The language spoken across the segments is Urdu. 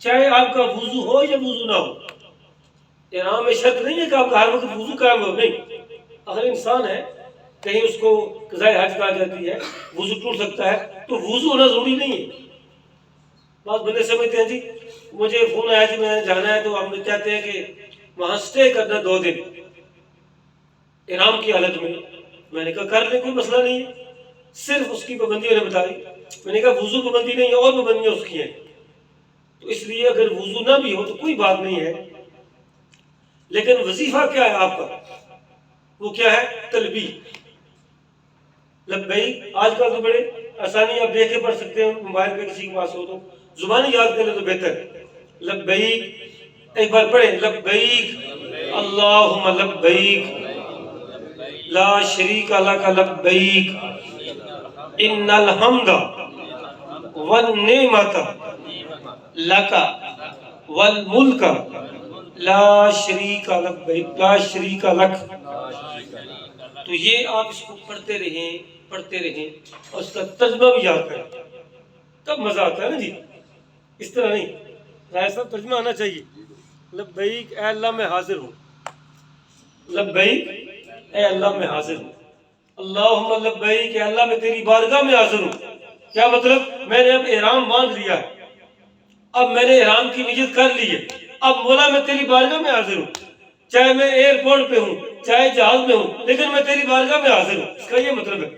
چاہے آپ کا وضو ہو یا وضو نہ ہو. احرام میں شرط نہیں ہے کہ آپ کا ہر وقت وضو قائم ہو، نہیں. اگر انسان ہے کہیں اس کو قضاء حج کہا جاتی ہے، وضو ٹوٹ سکتا ہے، تو وضو ہونا ضروری نہیں ہے. بعض بندے سمجھتے ہیں جی مجھے فون آیا جی میں جانا ہے، تو ہم چاہتے ہیں کہ وہاں سٹے کرنا 2 دن احرام کی حالت میں. میں نے کہا کر لیں، کوئی مسئلہ نہیں ہے. صرف اس کی پابندی نے بتائی. میں نے کہا وضو پابندی نہیں ہے، اور پابندیاں اس کی ہیں. تو اس لیے اگر وضو نہ بھی ہو تو کوئی بات نہیں ہے. لیکن وظیفہ کیا ہے آپ کا؟ وہ کیا ہے؟ تلبیہ. لبیک. آج کل تو بڑے آسانی آپ دیکھ کے پڑھ سکتے ہیں، موبائل پہ کسی کے پاس ہو تو زبانی یاد کر لیں تو بہتر. لبیک. ایک بار پڑھیں، لبیک اللہم لبیک لا شریک لک لبیک ان الحمد والنعمت لک والملک لا شریک لبیک لا شریک لک. تو یہ آپ اس کو پڑھتے رہیں اور اس کا ترجمہ بھی یاد کریں، تب مزہ آتا ہے نا جی. اس طرح نہیں، رائے صاحب ترجمہ آنا چاہیے. لبیک اے اللہ میں حاضر ہوں. لبیک اے اللہ میں حاضر ہوں. اللہم لبیک اے اللہ میں تیری بارگاہ میں حاضر ہوں. کیا مطلب؟ میں نے اب احرام باندھ لیا، اب میں نے احرام کی نیت کر لی ہے، اب مولا میں تیری بارگاہ میں حاضر ہوں. چاہے میں ایئرپورٹ پہ ہوں، چاہے جہاز میں ہوں، لیکن میں تیری بارگاہ میں حاضر ہوں. اس کا یہ مطلب ہے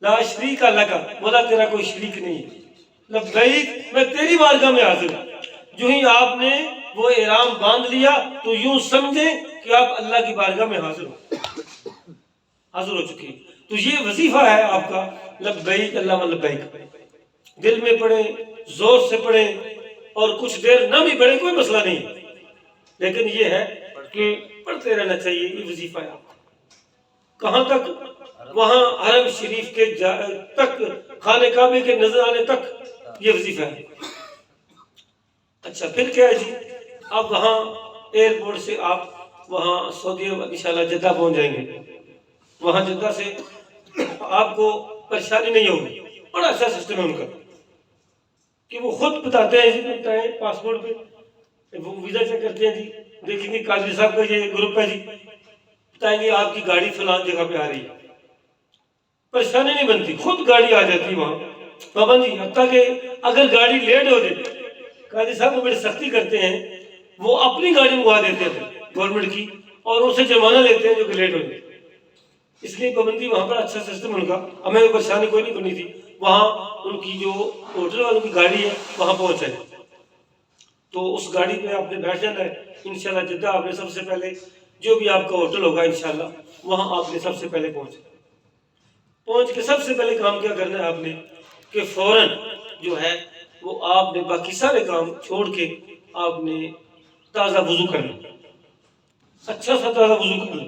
لا شریک لک، مولا تیرا کوئی شریک نہیں ہے. لبیک میں تیری بارگاہ میں حاضر ہوں. جو ہی آپ نے وہ احرام باندھ لیا تو یوں سمجھیں کہ آپ اللہ کی بارگاہ میں حاضر ہو چکے. تو یہ وظیفہ ہے آپ کا، لبیک اللہم لبیک. دل میں پڑھیں، زور سے پڑھیں، اور کچھ دیر نہ بھی پڑھیں، کوئی مسئلہ نہیں، لیکن یہ ہے کہ پڑھتے رہنا چاہیے. یہ وظیفہ ہے آپ کا. کہاں تک؟ وہاں حرم شریف کے تک، خانہ کعبے کے نظر آنے تک یہ وظیفہ ہے. اچھا پھر کیا ہے جی؟ اب وہاں ایئرپورٹ سے آپ وہاں سعودی انشاءاللہ جدہ پہنچ جائیں گے. وہاں جدہ سے آپ کو پریشانی نہیں ہوگی. بڑا اچھا سسٹم ہے ان کا کہ وہ خود بتاتے ہیں پاسپورٹ پہ، وہ ویزا چیک کرتے ہیں جی، دیکھیں گے قاضی صاحب کا یہ گروپ ہے جی، بتائیں گے آپ کی گاڑی فلان جگہ پہ آ رہی ہے. پریشانی نہیں بنتی، خود گاڑی آ جاتی وہاں پابندی. حتیٰ کہ اگر گاڑی لیٹ ہو جائے، قاضی صاحب وہ بڑی سختی کرتے ہیں، وہ اپنی گاڑی منگوا دیتے ہیں گورنمنٹ کی، اور ان سے جرمانہ لیتے ہیں جو کہ لیٹ ہو جائے. اس لیے پابندی وہاں پر اچھا سسٹم ان کا. ہمیں پریشانی کوئی نہیں بنی تھی. وہاں ان کی جو ہوٹل والوں کی گاڑی ہے وہاں پہنچائے، تو اس گاڑی پہ آپ نے بیٹھ جانا ہے. انشاءاللہ جدہ آپ نے سب سے پہلے جو بھی آپ کا ہوٹل ہوگا انشاءاللہ وہاں آپ نے سب سے پہلے پہنچ کے سب سے پہلے کام کیا کرنا ہے آپ نے کہ فوراً جو ہے وہ آپ نے باقی سارے کام چھوڑ کے آپ نے تازہ وضو کر لیں، اچھا سا تازہ وضو کر لیں.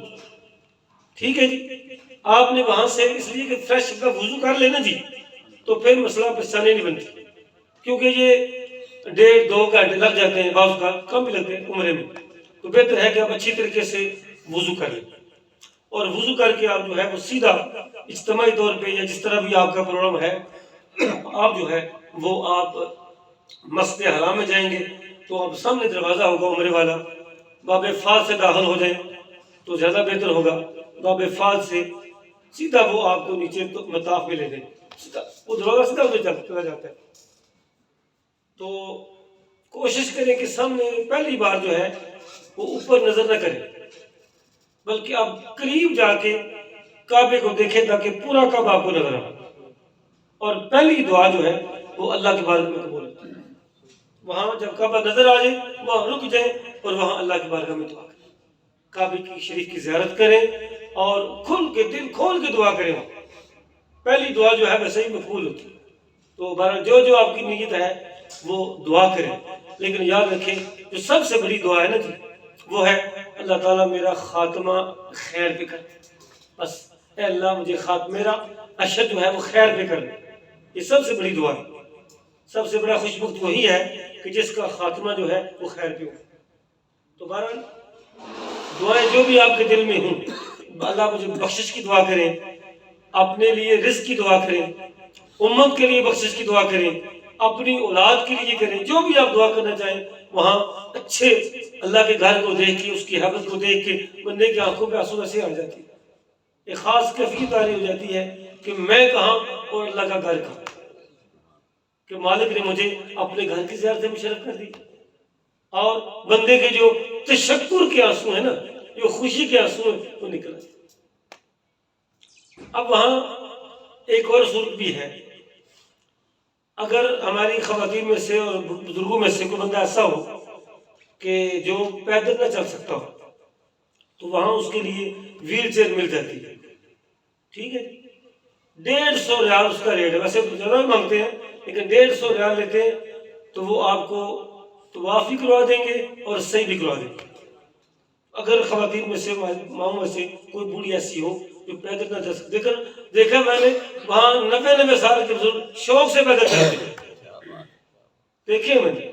ٹھیک ہے جی. آپ نے وہاں سے اس لیے کہ فریش کا وضو کر لینا جی، تو پھر مسئلہ پریشانی نہیں بنتی. کیونکہ یہ 1.5-2 گھنٹے لگ جاتے ہیں، بعض کا کم بھی لگتے ہیں عمرے میں. تو بہتر ہے کہ آپ اچھی طریقے سے وضو کر لیں، اور وضو کر کے آپ جو ہے وہ سیدھا اجتماعی طور پہ یا جس طرح بھی آپ کا پروگرام ہے، آپ جو ہے وہ آپ مسجد حرام میں جائیں گے. تو آپ سامنے دروازہ ہوگا عمرے والا، باب فاض سے داخل ہو جائیں تو زیادہ بہتر ہوگا. باب فاض سے سیدھا وہ آپ کو نیچے مطاف میں لے دیں، وہ دروازہ سیدھا ادھر چلا جاتا ہے. تو کوشش کریں کہ سامنے پہلی بار جو ہے وہ اوپر نظر نہ کریں، بلکہ آپ قریب جا کے کعبے کو دیکھیں تاکہ پورا کعبہ آپ کو نظر آئے. اور پہلی دعا جو ہے وہ اللہ کے بارگاہ میں قبول ہے. وہاں جب کعبہ نظر آ جائے وہاں رک جائیں اور وہاں اللہ کی بارگاہ میں دعا کریں، کعبے کی شریف کی زیارت کریں اور کھل کے دل کھول کے دعا کریں. پہلی دعا جو ہے ویسے ہی مقبول ہوتی ہے. تو جو آپ کی نیت ہے وہ دعا کریں، لیکن یاد رکھیں جو سب سے بڑی دعا ہے نا جی وہ ہے اللہ تعالیٰ میرا خاتمہ خیر پہ کر. بس اے اللہ مجھے میرا اشر جو ہے وہ خیر پہ کر. یہ سب سے بڑی دعا ہے. سب سے بڑا خوش بخت وہی ہے کہ جس کا خاتمہ جو ہے وہ خیر پہ ہو. تو بہرحال دعائیں جو بھی آپ کے دل میں ہوں، اللہ مجھے بخشش کی دعا کریں، اپنے لیے رزق کی دعا کریں، امت کے لیے بخشش کی دعا کریں، اپنی اولاد کے لیے کریں، جو بھی آپ دعا کرنا چاہیں وہاں اچھے اللہ کے گھر کو دیکھ کے، اس کی حیبت کو دیکھ کے بندے کی آنکھوں پہ آنسو ایسے آ جاتی ہے، ایک خاص کیفیت تاری ہو جاتی ہے کہ میں کہاں اور اللہ کا گھر کہاں، کہ مالک نے مجھے اپنے گھر کی زیارت سے مشرف کر دی، اور بندے کے جو تشکر کے آنسو ہیں نا، جو خوشی کے آنسو ہیں وہ نکل آتے۔ اب وہاں ایک اور صورت بھی ہے، اگر ہماری خواتین میں سے اور بزرگوں میں سے کوئی بندہ ایسا ہو کہ جو پیدل نہ چل سکتا ہو، تو وہاں اس کے لیے ویل چیئر مل جاتی ہے، ٹھیک ہے، 150 ریال اس کا ریٹ ہے، ویسے زیادہ مانگتے ہیں لیکن 150 ریال لیتے ہیں، تو وہ آپ کو طواف بھی کروا دیں گے اور صحیح بھی کروا دیں گے۔ اگر خواتین میں سے ماؤں میں سے کوئی بوڑھی ایسی ہو جو پیدل نہ چل سکتے، دیکھا میں نے وہاں 90 سال کے بزرگ شوق سے پیدل چلتے ہیں، دیکھے میں نے،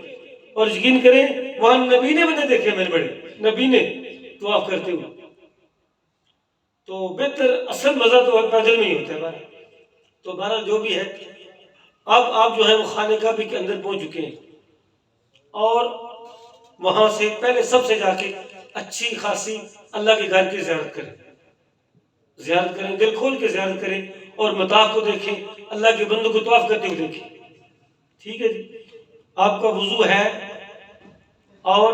اور یقین کریں وہاں نبی نے بندے دیکھے میں نے، بڑے نبی نے طواف کرتے ہوئے۔ تو بہتر اصل مزہ تو پیدل میں ہی ہوتا ہے بہرحال۔ تو بہرحال جو بھی ہے، اب آپ جو ہے وہ خانہ کعبہ کے اندر پہنچ چکے ہیں، اور وہاں سے پہلے سب سے جا کے اچھی خاصی اللہ کے گھر کی زیارت کریں، دل کھول کے زیارت کریں، اور مطاف کو دیکھیں، اللہ کے بندوں کو طواف کرتے ہوئے دیکھیں، ٹھیک ہے جی۔ آپ کا وضو ہے اور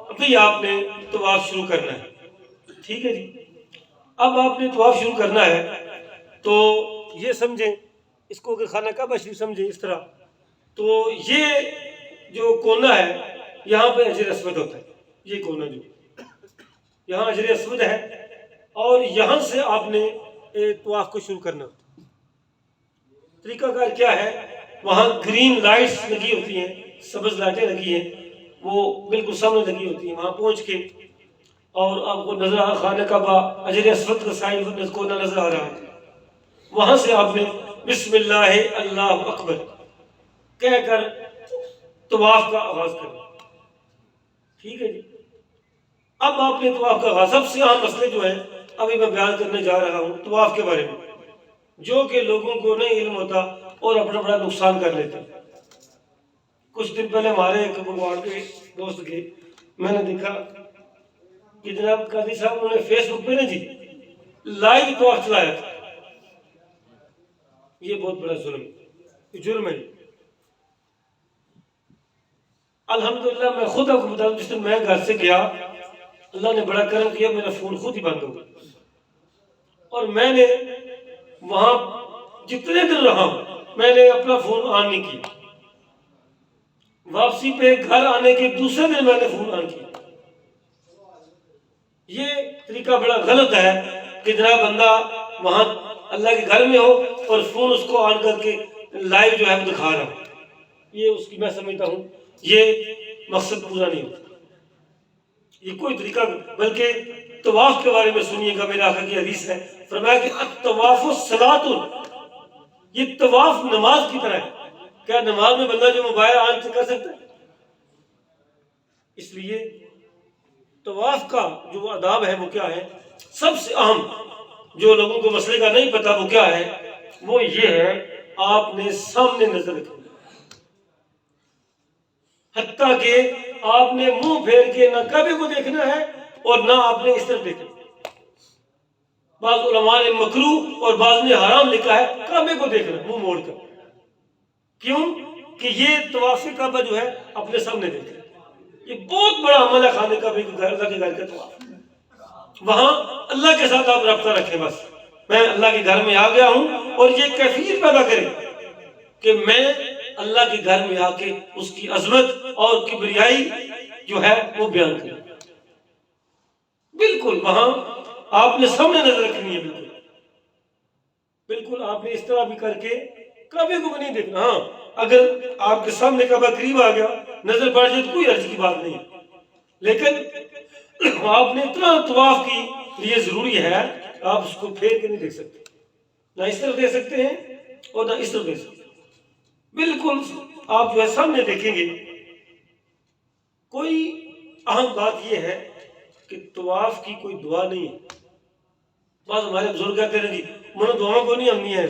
ابھی آپ نے طواف شروع کرنا ہے، ٹھیک ہے جی۔ اب آپ نے طواف شروع کرنا ہے تو یہ سمجھیں اس کو کہ خانہ کعبہ شریف سمجھیں اس طرح، تو یہ جو کونا ہے یہاں پہ حجر اسود ہوتا ہے، یہ کونا جو یہاں حجر اسود ہے، اور یہاں سے آپ نے طواف کو شروع کرنا ہوتا ہے۔ طریقہ کار کیا ہے، وہاں گرین لائٹس لگی ہوتی ہیں، سبز لائٹیں لگی ہیں، وہ بالکل سامنے لگی ہوتی ہیں، وہاں پہنچ کے اور آپ کو نظر آ خانہ کعبہ حجر اسود کا سائن کونا نظر آ رہا ہے، وہاں سے آپ نے بسم اللہ اللہ اکبر کہہ کر طواف کا آغاز کرنا، ٹھیک ہے جی۔ اب آپ نے طواف کا آغاز، سب سے اہم مسئلے جو ہیں ابھی میں بیان کرنے جا رہا ہوں طواف کے بارے میں، جو کہ لوگوں کو نہیں علم ہوتا اور اپنا بڑا نقصان کر لیتے ہیں۔ کچھ دن پہلے ہمارے ایک بگواڑ کے دوست کے میں نے دیکھا کہ جناب قاضی صاحب انہوں نے فیس بک پہ نا جی لائیو طواف چلایا تھا۔ یہ بہت بڑا جرم ہے۔ الحمدللہ میں خود آپ کو بتا دوں، جس دن میں گھر سے گیا اللہ نے بڑا کرم کیا، میرا فون خود ہی بند ہو گیا، اور میں نے وہاں جتنے دن رہا ہوں میں نے اپنا فون آن نہیں کیا، واپسی پہ گھر آنے کے دوسرے دن میں نے فون آن کیا۔ یہ طریقہ بڑا غلط ہے کہ جناب بندہ وہاں اللہ کے گھر میں ہو اور فون اس کو آن کر کے لائیو جو ہے وہ دکھا رہا ہوں، یہ اس کی میں سمجھتا ہوں یہ مقصد پورا نہیں ہوتا، یہ کوئی طریقہ۔ بلکہ طواف کے بارے میں سنیے گا، میرے آقا کی حدیث ہے، فرمایا کہ الطواف صلاۃ، یہ طواف نماز کی طرح ہے۔ کیا نماز میں بندہ جو موبائل آن سے کر سکتا ہے؟ اس لیے طواف کا جو آداب ہے وہ کیا ہے، سب سے اہم جو لوگوں کو مسئلے کا نہیں پتا وہ کیا ہے، وہ یہ ہے آپ نے سامنے نظر رکھنی، حتیٰ کہ آپ نے منہ پھیر کے نہ کعبے کو دیکھنا ہے اور نہ آپ نے اس طرف دیکھنا۔ بعض علماء نے مکروہ اور بعض نے حرام لکھا ہے کعبے کو دیکھنا منہ موڑ کر، کیوں کہ یہ طواف کعبہ جو ہے اپنے سامنے دیکھنا، یہ بہت بڑا عمل ہے خانہ کعبے کے گھر، اللہ کے گھر کا طواف۔ وہاں اللہ کے ساتھ آپ رابطہ رکھیں، بس میں اللہ کے گھر میں آ گیا ہوں، اور یہ کیفیت پیدا کریں کہ میں اللہ کے گھر میں آ کے اس کی عظمت اور کبریائی جو ہے وہ بیان کریں۔ بالکل وہاں آپ نے سامنے نظر رکھنی ہے، بالکل آپ نے اس طرح بھی کر کے کعبے کو بھی نہیں دیکھنا۔ ہاں اگر آپ کے سامنے کعبہ قریب آ گیا نظر پڑ جائے تو کوئی حرج کی بات نہیں، لیکن آپ نے اتنا طواف کی لیے ضروری ہے آپ اس کو پھیر کے نہیں دیکھ سکتے، نہ اس طرف دیکھ سکتے ہیں اور نہ اس طرف دیکھ سکتے ہیں، بالکل آپ جو ہے سامنے دیکھیں گے۔ کوئی اہم بات یہ ہے کہ طواف کی کوئی دعا نہیں ہے۔ بعض ہمارے بزرگ کہتے ہیں جی منو دعاؤں کو نہیں امنی ہے،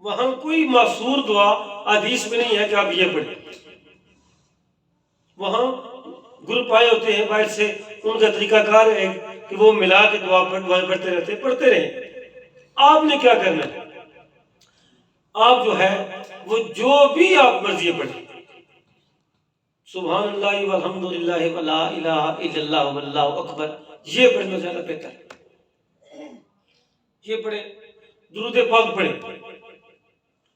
وہاں کوئی معصور دعا حدیث میں نہیں ہے کہ آپ یہ پڑھیں. وہاں گروپ آئے ہوتے ہیں باہر سے، ان کا طریقہ کار ہے کہ وہ ملا کے دعا پڑھتے رہیں. آپ نے کیا کرنا ہے؟ آپ جو ہے وہ جو بھی آپ مرضی پڑھیں، سبحان اللہ والحمدللہ ولا الہ الا اللہ واللہ اکبر، یہ پڑھنا زیادہ بہتر ہے. یہ پڑھیں. درود پاک پڑھیں.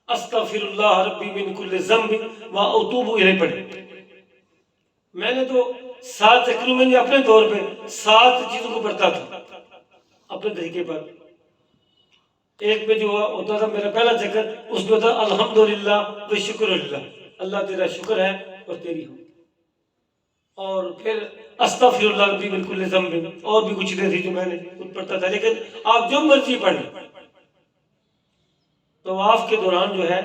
استغفر اللہ ربی من کل ذنب واتوب الیہ پڑھیں. میں نے تو 7 چکروں میں اپنے طور پہ 7 چیزوں کو پڑھتا تھا اپنے طریقے پر. ایک میں جو ہوتا تھا میرا پہلا چکر، اس میں تھا الحمدللہ والشکر للہ، اللہ تیرا شکر ہے اور تیری ہوں. اور پھر استغفر اللہ ربی من کل ذنب، اور بھی کچھ چیزیں تھی جو میں نے خود پڑھتا تھا. لیکن آپ جو مرضی پڑھ لیں، طواف کے دوران جو ہے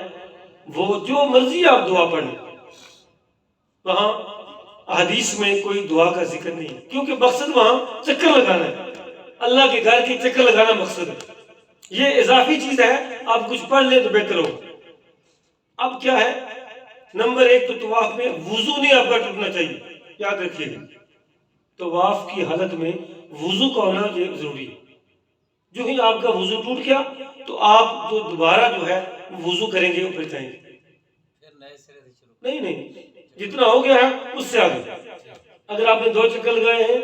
وہ جو مرضی آپ دعا پڑھ لیں. وہاں حدیث میں کوئی دعا کا ذکر نہیں ہے، کیونکہ مقصد وہاں چکر لگانا ہے، اللہ کے گھر کے چکر لگانا مقصد ہے. یہ اضافی چیز ہے، آپ کچھ پڑھ لیں تو بہتر ہو. اب کیا ہے، نمبر 1 تو طواف میں وضو نہیں آپ کا ٹوٹنا چاہیے. یاد رکھیے گا، طواف کی حالت میں وضو کا ہونا یہ ضروری ہے. جو ہی آپ کا وضو ٹوٹ گیا تو آپ تو دوبارہ جو ہے وضو کریں گے پھر جائیں گے. نہیں، جتنا ہو گیا ہے اس سے آگے. اگر آپ نے 2 چکر لگائے ہیں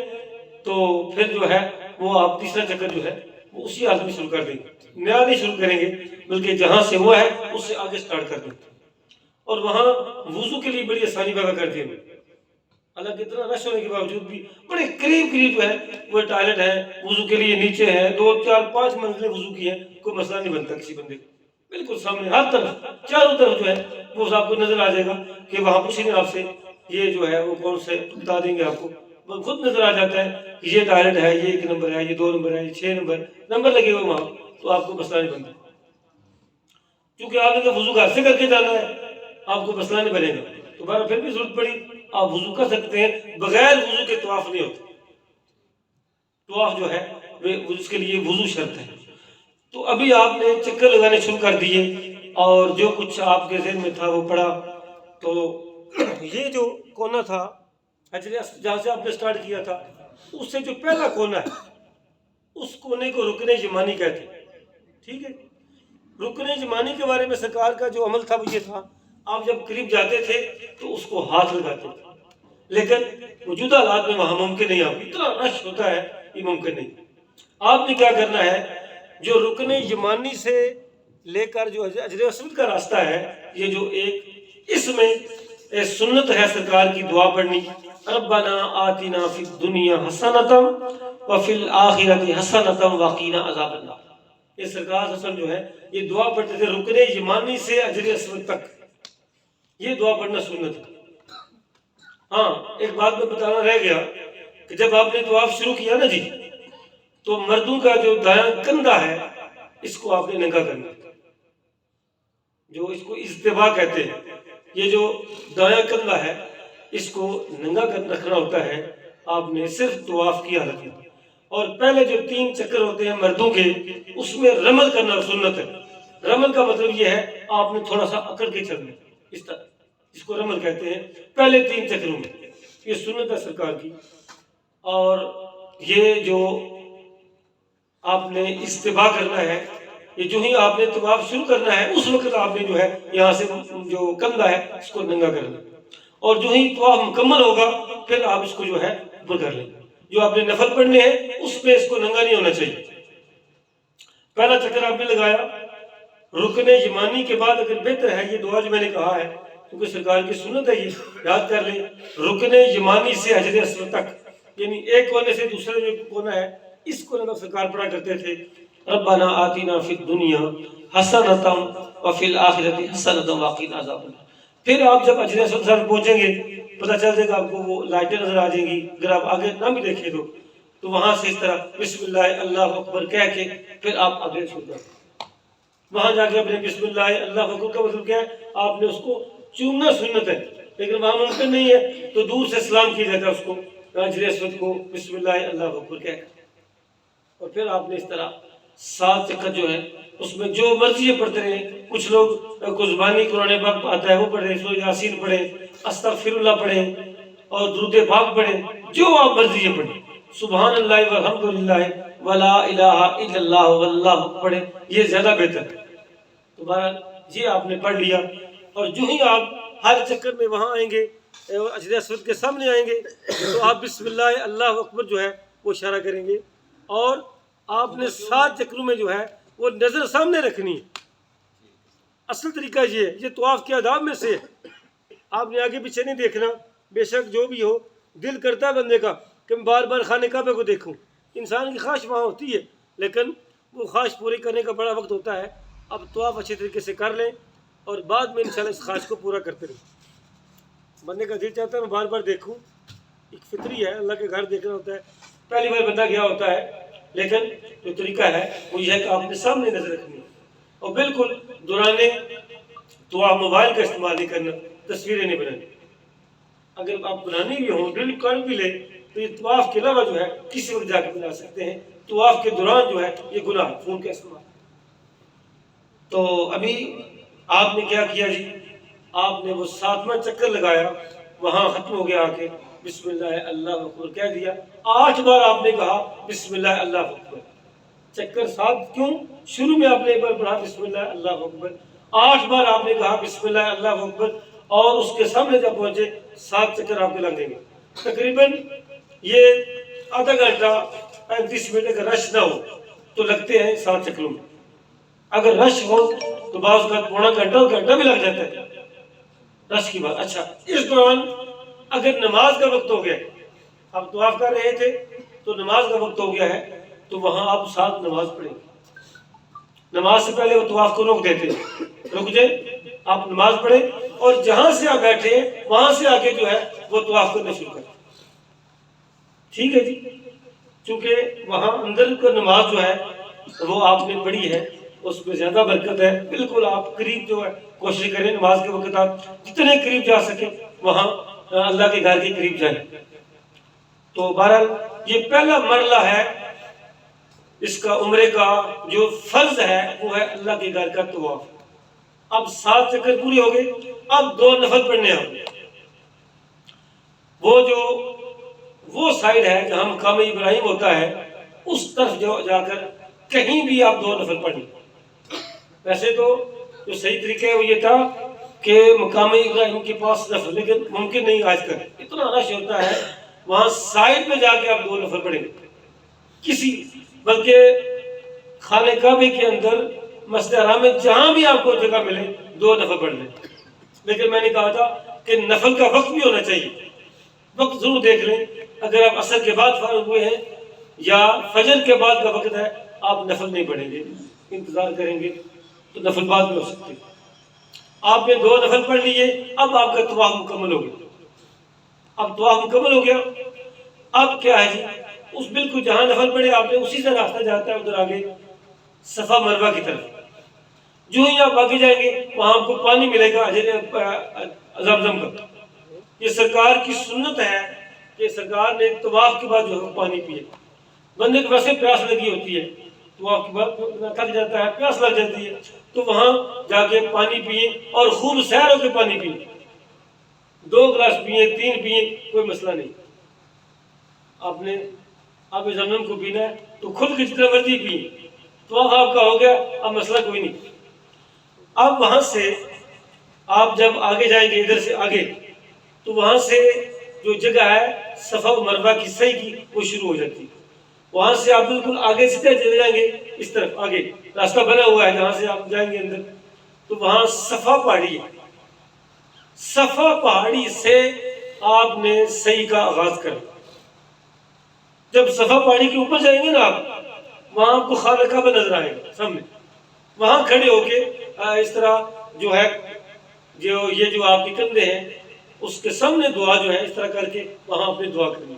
تو پھر جو ہے وہ آپ تیسرا چکر جو ہے وہ اسی حالت میں شروع کر دیں گے. نیا نہیں شروع کریں گے، بلکہ جہاں سے ہوا ہے اس سے آگے سٹارٹ کر دیں. اور وہاں وضو کے لیے بڑی آسانی پیدا کر دی ہے. حالانکہ اتنا رش ہونے کے باوجود بھی بڑے قریب جو ہے وہ ٹوائلٹ ہے، وضو کے لیے نیچے ہے، 2 4 5 منزلیں وضو کی ہیں. کوئی مسئلہ نہیں بنتا کسی بندے کو. بالکل سامنے ہر طرف چاروں طرف جو ہے وہ آپ کو نظر آ جائے گا کہ وہاں پوچھیں گے آپ سے یہ جو ہے وہ کون سے، بتا دیں گے آپ کو. خود نظر آ جاتا ہے کہ یہ ٹوائلٹ ہے، یہ 1 نمبر ہے، یہ 2 نمبر ہے، یہ 6 نمبر لگے ہوئے وہاں. تو آپ کو مسئلہ نہیں بنتا، کیونکہ آپ نے تو وضو گھر سے کر کے جانا ہے، آپ کو مسئلہ نہیں بنے گا. دوبارہ پھر بھی ضرورت پڑی آپ وضو کر سکتے ہیں. بغیر وضو کے طواف نہیں ہوتے. طواف جو ہے اس کے لیے وضو شرط ہے. تو ابھی آپ نے چکر لگانے شروع کر دیے اور جو کچھ آپ کے ذہن میں تھا وہ پڑا. تو یہ جو کونا تھا جہاں سے آپ نے سٹارٹ کیا تھا، اس سے جو پہلا کونا ہے اس کونے کو رکن یمانی کہتے ہیں. ٹھیک ہے، رکن یمانی کے بارے میں سرکار کا جو عمل تھا وہ یہ تھا، آپ جب قریب جاتے تھے تو اس کو ہاتھ لگاتے تھے. لیکن موجودہ حالات میں وہاں ممکن نہیں، آپ اتنا رش ہوتا ہے یہ ممکن نہیں. آپ نے کیا کرنا ہے، جو رکن یمانی سے لے کر جو حجر اسود کا راستہ ہے، یہ جو ایک اس میں سنت ہے سرکار کی دعا پڑھنی، ربنا آتنا فی الدنیا حسنۃ وفی الآخرۃ حسنۃ وقنا عذاب النار. یہ سرکار حسن جو ہے یہ دعا پڑھتے تھے رکن یمانی سے حجر اسود تک. یہ دعا پڑھنا سنت ہے. ہاں ایک بات میں بتانا رہ گیا کہ جب آپ نے طواف شروع کیا نا جی، تو مردوں کا جو دایاں کندھا ہے اس کو آپ نے ننگا کرنا، جو اس کو اجتباء کہتے ہیں. یہ جو دایاں کندھا ہے اس کو ننگا رکھنا ہوتا ہے آپ نے صرف طواف کی حالت میں. اور پہلے جو 3 چکر ہوتے ہیں مردوں کے، اس میں رمل کرنا سنت ہے. رمل کا مطلب یہ ہے آپ نے تھوڑا سا اکڑ کے چلنا، اس طرح، اس کو رمل کہتے ہیں پہلے 3 چکروں میں. یہ سنت ہے سرکار کی. اور یہ جو آپ نے استباع کرنا ہے، یہ جو ہی آپ نے طواف شروع کرنا ہے اس وقت آپ نے جو ہے یہاں سے جو کندھا ہے اس کو ننگا کرنا، اور جو ہی طواف مکمل ہوگا پھر آپ اس کو جو ہے اوپر کر لیں. جو آپ نے نفل پڑھنے ہیں اس پہ اس کو ننگا نہیں ہونا چاہیے. پہلا چکر آپ نے لگایا رکن یمانی کے بعد، اگر بہتر ہے یہ دعا جو میں نے کہا ہے کیونکہ سرکار کی سنت ہے، یہ یاد کر لیں، رکن یمانی سے حجر اسود تک، یعنی ایک کونے سے دوسرے جو کونا ہے اس کونے میں سرکار پڑھا کرتے تھے ربنا آتنا فی الدنیا حسنۃ وفی الآخرۃ حسنۃ وقنا عذاب النار. پھر آپ جب حجر اسود سے پہنچیں گے پتہ چل جائے گا آپ کو، وہ لائٹیں نظر آ جائیں گی. اگر آپ آگے نہ بھی دیکھیں تو وہاں سے اس طرح بسم اللہ اللہ اکبر کہہ کے پھر آپ آگے شروع کریں. وہاں جا کے اپنے بسم اللہ اللہ اکبر کا مطلب کیا ہے، آپ نے اس کو چومنا سنت ہے. لیکن وہاں ممکن نہیں ہے تو دور سے سلام کیا جاتا ہے اس کو حجر اسود کو بسم اللہ اللہ اکبر کہہ کے. اور پھر آپ نے اس طرح 7 چکر جو ہے اس میں جو مرضی پڑھتے رہیں. کچھ لوگ کو زبانی قرآن پاک آتا ہے وہ پڑھیں، سورہ یاسین پڑھیں، استغفر اللہ پڑھیں اور درود پاک پڑھیں، جو آپ مرضی پڑھیں. سبحان اللہ والحمدللہ ولا الہ الا اللہ واللہ پڑھیں، یہ زیادہ بہتر ہے. تو بہرحال یہ آپ نے پڑھ لیا، اور جو ہی آپ ہر چکر میں وہاں آئیں گے حجر اسود کے سامنے آئیں گے تو آپ بسم اللہ اللہ اکبر جو ہے وہ اشارہ کریں گے، اور آپ نے 7 چکروں میں جو ہے وہ نظر سامنے رکھنی ہے. اصل طریقہ یہ ہے، یہ طواف کے آداب میں سے ہے. آپ نے آگے پیچھے نہیں دیکھنا. بے شک جو بھی ہو دل کرتا ہے بندے کا کہ میں بار بار خانہ کعبہ کو دیکھوں. انسان کی خواہش وہاں ہوتی ہے، لیکن وہ خواہش پوری کرنے کا بڑا وقت ہوتا ہے. اب طواف اچھے طریقے سے کر لیں اور بعد میں انشاءاللہ اس خواہش کو پورا کرتے رہیں. بندے کا دل چاہتا ہے میں بار بار دیکھوں، ایک فطری ہے، اللہ کے گھر دیکھنا ہوتا ہے. پہلی بار بندہ گیا ہوتا ہے، لیکن جو طریقہ ہے وہ یہ ہے کہ آپ نے سامنے نظر رکھنی ہے، اور بالکل دورانِ طواف موبائل کا استعمال نہیں کرنا، تصویریں نہیں بنانی. اگر آپ بنانی بھی ہوں ڈرل کر بھی لیں تو یہ طواف کے علاوہ جو ہے کسی وقت جا کے بنا سکتے ہیں. طواف کے دوران جو ہے یہ گناہ ہے فون کا استعمال. تو ابھی آپ نے کیا کیا جی؟ آپ نے وہ 7واں چکر لگایا، وہاں ختم ہو گیا، آ کے بسم اللہ اللہ اکبر کہہ دیا. 8 بار آپ نے کہا بسم اللہ اللہ اکبر. چکر 7 کیوں؟ شروع میں آپ نے ایک بار پڑھا بسم اللہ اللہ اکبر، 8 بار آپ نے کہا بسم اللہ اللہ اکبر، اور اس کے سامنے جب پہنچے 7 چکر آپ کے لگ دیں گے. تقریباً یہ آدھا گھنٹہ 35 منٹ اگر رش نہ ہو تو لگتے ہیں 7 چکروں میں. اگر رش ہو تو بعض کا پونا گھنٹہ بھی لگ جاتا ہے رش کی بات. اچھا، اس دوران اگر نماز کا وقت ہو گیا، آپ طواف کر رہے تھے تو نماز کا وقت ہو گیا ہے، تو وہاں آپ ساتھ نماز پڑھیں. نماز سے پہلے وہ طواف کو روک دیتے، رک جائیں، آپ نماز پڑھیں، اور جہاں سے آپ بیٹھے وہاں سے آگے جو ہے وہ طواف کرنا شروع کریں. ٹھیک ہے جی؟ چونکہ وہاں اندر کا نماز جو ہے وہ آپ نے پڑھی ہے، اس میں زیادہ برکت ہے. بالکل آپ قریب جو ہے کوشش کریں نماز کے وقت آپ جتنے قریب جا سکیں وہاں اللہ کے گھر کے قریب جائیں. تو بہرحال یہ پہلا مرحلہ ہے اس کا عمرے کا. جو فرض ہے وہ ہے اللہ کے گھر کا طواف. اب 7 چکر پورے ہو گئے، اب 2 نفل پڑھنے ہیں. وہ سائڈ ہے جہاں مقام ابراہیم ہوتا ہے، اس طرف جا کر کہیں بھی آپ 2 نفل پڑھیں. ویسے تو جو صحیح طریقہ ہے وہ یہ تھا کہ مقام ابراہیم کے پاس نفل، لیکن ممکن نہیں آج کل، اتنا رش ہوتا ہے وہاں سائڈ میں جا کے آپ 2 نفل پڑھیں کسی، بلکہ خانہ کعبے کے اندر مسجد حرام میں جہاں بھی آپ کو جگہ ملے 2 نفل پڑھ لیں. لیکن میں نے کہا تھا کہ نفل کا وقت بھی ہونا چاہیے. وقت ضرور دیکھ لیں، اگر آپ عصر کے بعد فارغ ہوئے ہیں یا فجر کے بعد کا وقت ہے، آپ نفل نہیں پڑھیں گے، انتظار کریں گے تو نفل بعد میں ہو سکتے. آپ نے 2 نفل پڑھ لیے، اب آپ کا طواف مکمل ہو گیا. اب طواف مکمل ہو گیا، اب کیا ہے جی؟ اس بالکل جہاں نفل پڑھے آپ نے اسی سے راستہ جاتا ہے ادھر آگے صفا مروہ کی طرف. جو ہی آپ آگے جائیں گے وہاں آپ کو پانی ملے گا زمزم کا. یہ سرکار کی سنت ہے کہ سرکار نے طواف کے بعد جو ہے پانی پیے. بندے کو ویسے پیاس لگی ہوتی ہے، طواف کے بعد تھک جاتا ہے، پیاس لگ جاتی ہے، تو وہاں جا کے پانی پیے اور خوب سیر ہو کے پانی پیے. 2 گلاس پیے، 3 پیے، کوئی مسئلہ نہیں. آپ نے آپ زمزم کو پینا ہے تو خود کی جتنا مرضی پیے، طواف آپ کا ہو گیا، اب مسئلہ کوئی نہیں. اب وہاں سے آپ جب آگے جائیں گے ادھر سے آگے، تو وہاں سے جو جگہ ہے صفا و مروہ کی صحیح کی وہ شروع ہو جاتی ہے. وہاں سے آپ بالکل آگے سیدھے چلے جائیں گے، اس طرف آگے راستہ بنا ہوا ہے جہاں سے آپ جائیں گے اندر، تو وہاں صفا پہاڑی ہے. صفا پہاڑی سے آپ نے صحیح کا آغاز کرنا. جب صفا پہاڑی کے اوپر جائیں گے نا آپ، وہاں آپ کو خانہ کعبہ نظر آئے گا سامنے. وہاں کھڑے ہو کے اس طرح جو ہے یہ جو آپ کے کندھے ہیں اس کے سامنے دعا جو ہے اس طرح کر کے وہاں اپنی دعا کرنی.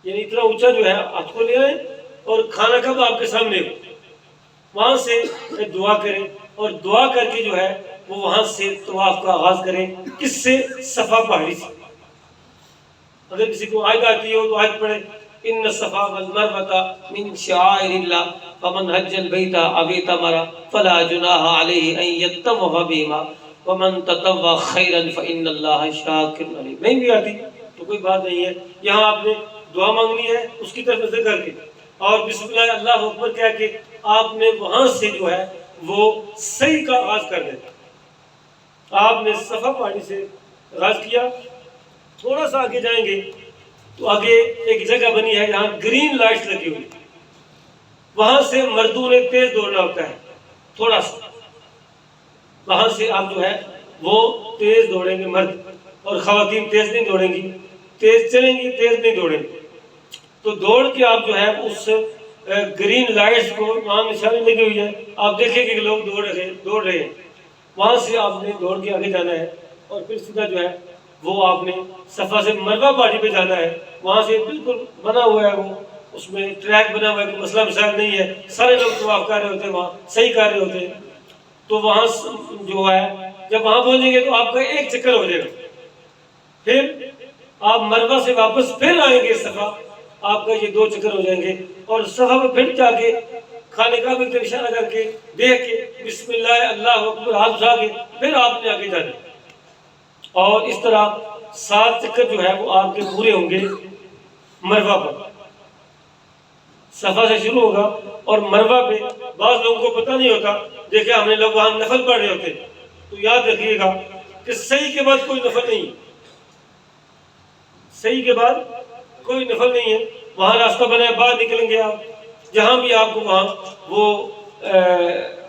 یعنی اتنا اونچا جو ہے ہاتھ کو لے آئیں اور خانہ کعبہ آپ کے سامنے ہو، وہاں سے دعا کریں، اور دعا کر کے جو ہے وہ وہاں سے طواف کا آغاز کریں. کس سے؟ صفا پہاڑی سے. اگر کسی کو آیت آتی ہو تو آیت پڑھے، ان الصفا والمروہ من شعائر اللہ فمن حج البیت او اعتمر فلا جناح علیہ ان یطوف بہما ومن تطوع خیرا فان اللہ شاکر علیم. نہیں بھی آتی تو کوئی بات نہیں ہے. یہاں آپ نے دعا مانگنی ہے اس کی طرف نظر کر کے اور بسم اللہ اللہ اکبر کہہ کے آپ نے وہاں سے جو ہے وہ صحیح کا آغاز کر دیں. آپ نے صفا پہاڑی سے آغاز کیا, تھوڑا سا آگے جائیں گے تو آگے ایک جگہ بنی ہے جہاں گرین لائٹس لگی ہوئی, وہاں سے مردوں نے تیز دوڑنا ہوتا ہے. تھوڑا سا وہاں سے آپ جو ہے وہ تیز دوڑیں گے مرد, اور خواتین تیز نہیں دوڑیں گی, تیز چلیں گی تیز نہیں دوڑیں گی. تو دوڑ کے آپ جو ہے اس گرین لائٹس کو وہاں نشانی لگی ہوئی ہے, آپ دیکھیں کہ لوگ دوڑ رہے ہیں, وہاں سے آپ نے دوڑ کے آگے جانا ہے اور پھر سیدھا جو ہے وہ آپ نے صفا سے مروہ پہاڑی پہ جانا ہے. وہاں سے بالکل بنا ہوا ہے, وہ اس میں ٹریک بنا ہوا ہے, کوئی مسئلہ مسائل نہیں ہے, سارے لوگ طواف کر رہے ہوتے ہیں, وہاں صحیح کر رہے ہوتے ہیں. تو وہاں جو ہے جب وہاں پہنچیں گے تو آپ کا ایک چکر ہو جائے گا, پھر آپ مروہ سے واپس پھر آئیں گے صفا, آپ کا یہ 2 چکر ہو جائیں گے. اور صفا پہ پھر جا کے خانہ کعبہ کی طرف اشارہ کر کے دیکھ کے بسم اللہ اللہ اکبر ہاتھ اٹھا کے پھر آپ نے آگے جانا. اور اس طرح 7 چکر جو ہے وہ آپ کے پورے ہوں گے مروہ پر. صفا سے شروع ہوگا اور مروہ پہ بعض لوگوں کو پتہ نہیں ہوتا, دیکھیں ہم نے لوگ وہاں نفل پڑھ رہے ہوتے, تو یاد رکھیے گا کہ صحیح کے بعد کوئی نفل نہیں, صحیح کے بعد کوئی نفل نہیں ہے. وہاں راستہ بنا ہے, باہر نکلیں گے آپ, جہاں بھی آپ کو وہاں وہ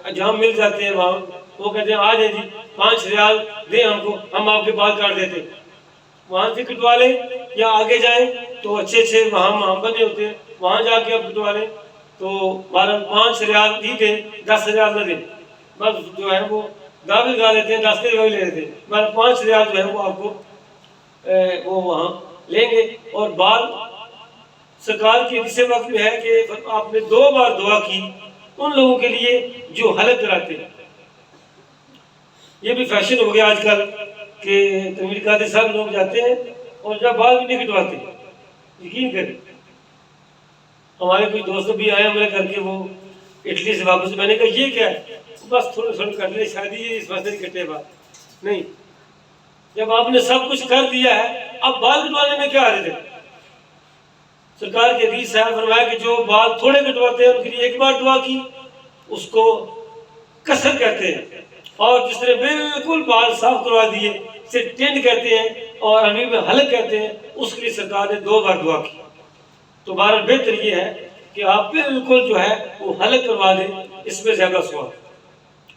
جہاں مل جاتے ہیں وہاں وہ کہتے ہیں آ جائیں جی 5 ریال دیں ہم کو, ہم آپ کے بال کاٹ دیتے. وہاں سے کٹوا لیں یا آگے جائیں تو اچھے وہاں بنے ہوتے ہیں, وہاں جا کے آپ کٹوا لیں تو 5 ریال ہی دیں, 10 ریال نہ دیں. بس جو ہے وہ دعوے گا لیتے ہیں, 10 روپے لے لیتے ہیں, 5 ریال جو ہے وہ آپ کو وہ وہاں لیں گے. اور بال سرکار کی حدیث وقت میں ہے کہ آپ نے 2 بار دعا کی ان لوگوں کے لیے جو حلق کراتے ہیں. یہ بھی فیشن ہو گیا آج کل کہ تنویر قادری صاحب لوگ جاتے ہیں اور جب بال بھی نہیں کٹواتے. یقین کریں ہمارے کوئی دوست بھی آئے ہمارے گھر کے, وہ اٹلی سے واپس, میں نے کہا یہ کیا ہے, بس تھوڑے تھوڑے کر لیں, شادی ہے اس واسطے نہیں کٹے بال. نہیں, جب آپ نے سب کچھ کر دیا ہے اب بال کٹوانے میں کیا حرج ہے. سرکار کے حدیث ہے فرمایا کہ جو بال تھوڑے کٹواتے ہیں ان کے لیے 1 بار دعا کی اس کو قصر کہتے ہیں, اور جس نے بالکل بال صاف کروا دیے اسے ٹینڈ کہتے ہیں, اور عربی میں حلق کہتے ہیں, اس کے لیے سرکار نے 2 بار دعا کی. تو بہرحال بہتر یہ ہے کہ آپ بالکل جو ہے وہ حلق کروا دیں, اس میں زیادہ ثواب.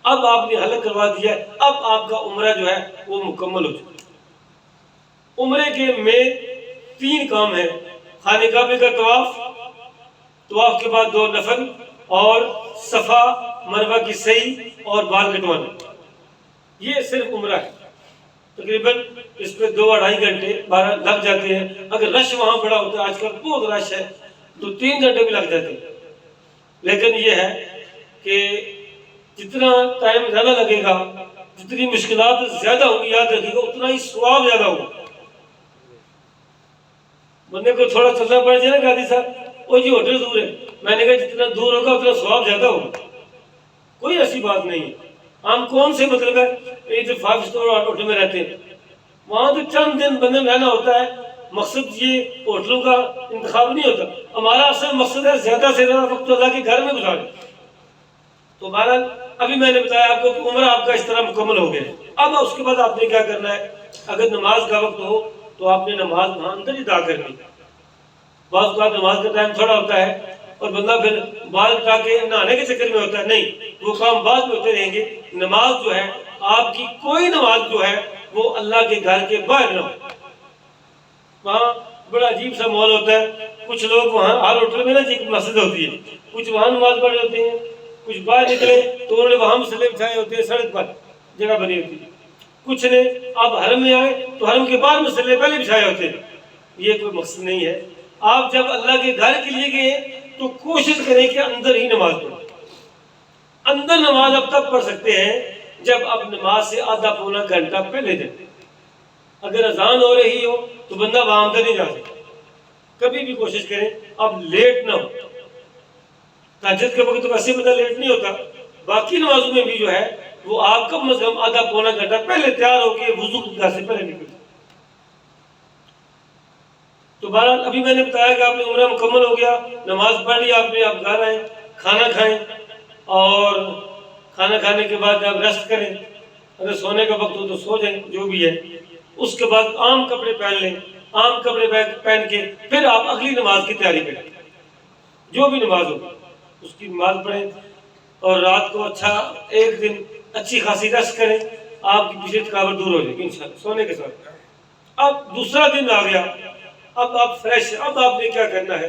اب آپ نے حلق کروا دیا ہے, اب آپ کا عمرہ جو ہے وہ مکمل ہو چکا. عمرے کے میں 3 کام ہیں, خانہ کعبہ کا طواف, طواف کے بعد 2 نفل, اور صفا مروہ کی سعی اور بال کٹوانا. یہ صرف عمرہ ہے. تقریباً اس پہ 2-2.5 گھنٹے 12 لگ جاتے ہیں. اگر رش وہاں بڑا ہوتا ہے, آج کل بہت رش ہے, تو 3 گھنٹے بھی لگ جاتے ہیں. لیکن یہ ہے کہ جتنا ٹائم زیادہ لگے گا, جتنی مشکلات زیادہ ہوگی, یاد رکھیے گا اتنا ہی ثواب زیادہ ہوگا. بندے کو تھوڑا چلنا پڑ جائے نا قاضی صاحب, وہ جی ہوٹل دور ہے, میں نے کہا جتنا دور ہوگا اتنا ثواب زیادہ ہوگا. کوئی ایسی بات نہیں ہے. ہم کون سے مطلب ہے یہ جو 5 اسٹار ہوٹل میں رہتے ہیں, وہاں تو چند دن بندے میں رہنا ہوتا ہے. مقصد یہ ہوٹلوں کا انتخاب نہیں ہوتا, ہمارا اصل مقصد ہے زیادہ سے زیادہ وقت اللہ کے گھر میں گزاریں. تو بہرحال ابھی میں نے بتایا آپ کو کہ عمرہ آپ کا اس طرح مکمل ہو گیا. اب اس کے بعد آپ نے کیا کرنا ہے, اگر نماز کا وقت ہو تو آپ نے نماز وہاں اندر ہی ادا کرنی. بعض اوقات نماز کا ٹائم تھوڑا ہوتا ہے اور بندہ پھر بال کٹا کے نہانے کے چکر میں ہوتا ہے. نہیں, وہ کام بعد میں ہوتے رہیں گے. نماز جو ہے آپ کی کوئی نماز جو ہے وہ اللہ کے گھر کے باہر نہ ہو. وہاں بڑا عجیب سا ماحول ہوتا ہے. کچھ لوگ وہاں ہر ہوٹل میں نا جی مسجد ہوتی ہے, کچھ وہاں نماز پڑھ رہے ہوتے ہیں, کچھ باہر نکلے تو انہوں نے وہاں مسلے بچھائے ہوتے ہیں, سڑک پر جگہ بنی ہوتی ہے. کچھ نے آپ حرم میں آئے تو حرم کے باہر مسلے پہلے بچھائے ہوتے ہیں. یہ کوئی مقصد نہیں ہے. آپ جب اللہ کے گھر کے لیے گئے تو کوشش کریں کہ اندر ہی نماز پڑھیں. اندر نماز اب تک پڑھ سکتے ہیں جب آپ نماز سے آدھا پونا گھنٹہ پہلے جائیں. اگر اذان ہو رہی ہو تو بندہ وہاں اندر نہیں جا سکتا. کبھی بھی کوشش کریں اب لیٹ نہ ہو. تہجد کے وقت تو ویسے بندہ لیٹ نہیں ہوتا، باقی نمازوں میں بھی جو ہے وہ آپ کم از کم آدھا پونا گھنٹہ پہلے تیار ہو کے وضو گھر سے پہلے نکلے. تو بہرحال ابھی میں نے بتایا کہ آپ نے عمرہ مکمل ہو گیا، نماز پڑھ لی آپ نے، آپ گھر آئیں، کھانا کھائیں، اور کھانا کھانے کے بعد آپ ریسٹ کریں، اگر سونے کا وقت ہو تو سو جائیں، جو بھی ہے. اس کے بعد عام کپڑے پہن لیں، عام کپڑے پہن کے پھر آپ اگلی نماز کی تیاری کریں، جو بھی نماز ہو اس کی نماز پڑھیں، اور رات کو اچھا ایک دن اچھی خاصی ریسٹ کریں، آپ کی پیچھے تھکاوٹ دور ہو جائے گی انشاءاللہ سونے کے ساتھ. اب دوسرا دن آ گیا، اب آپ فریش، اب آپ نے کیا کرنا ہے،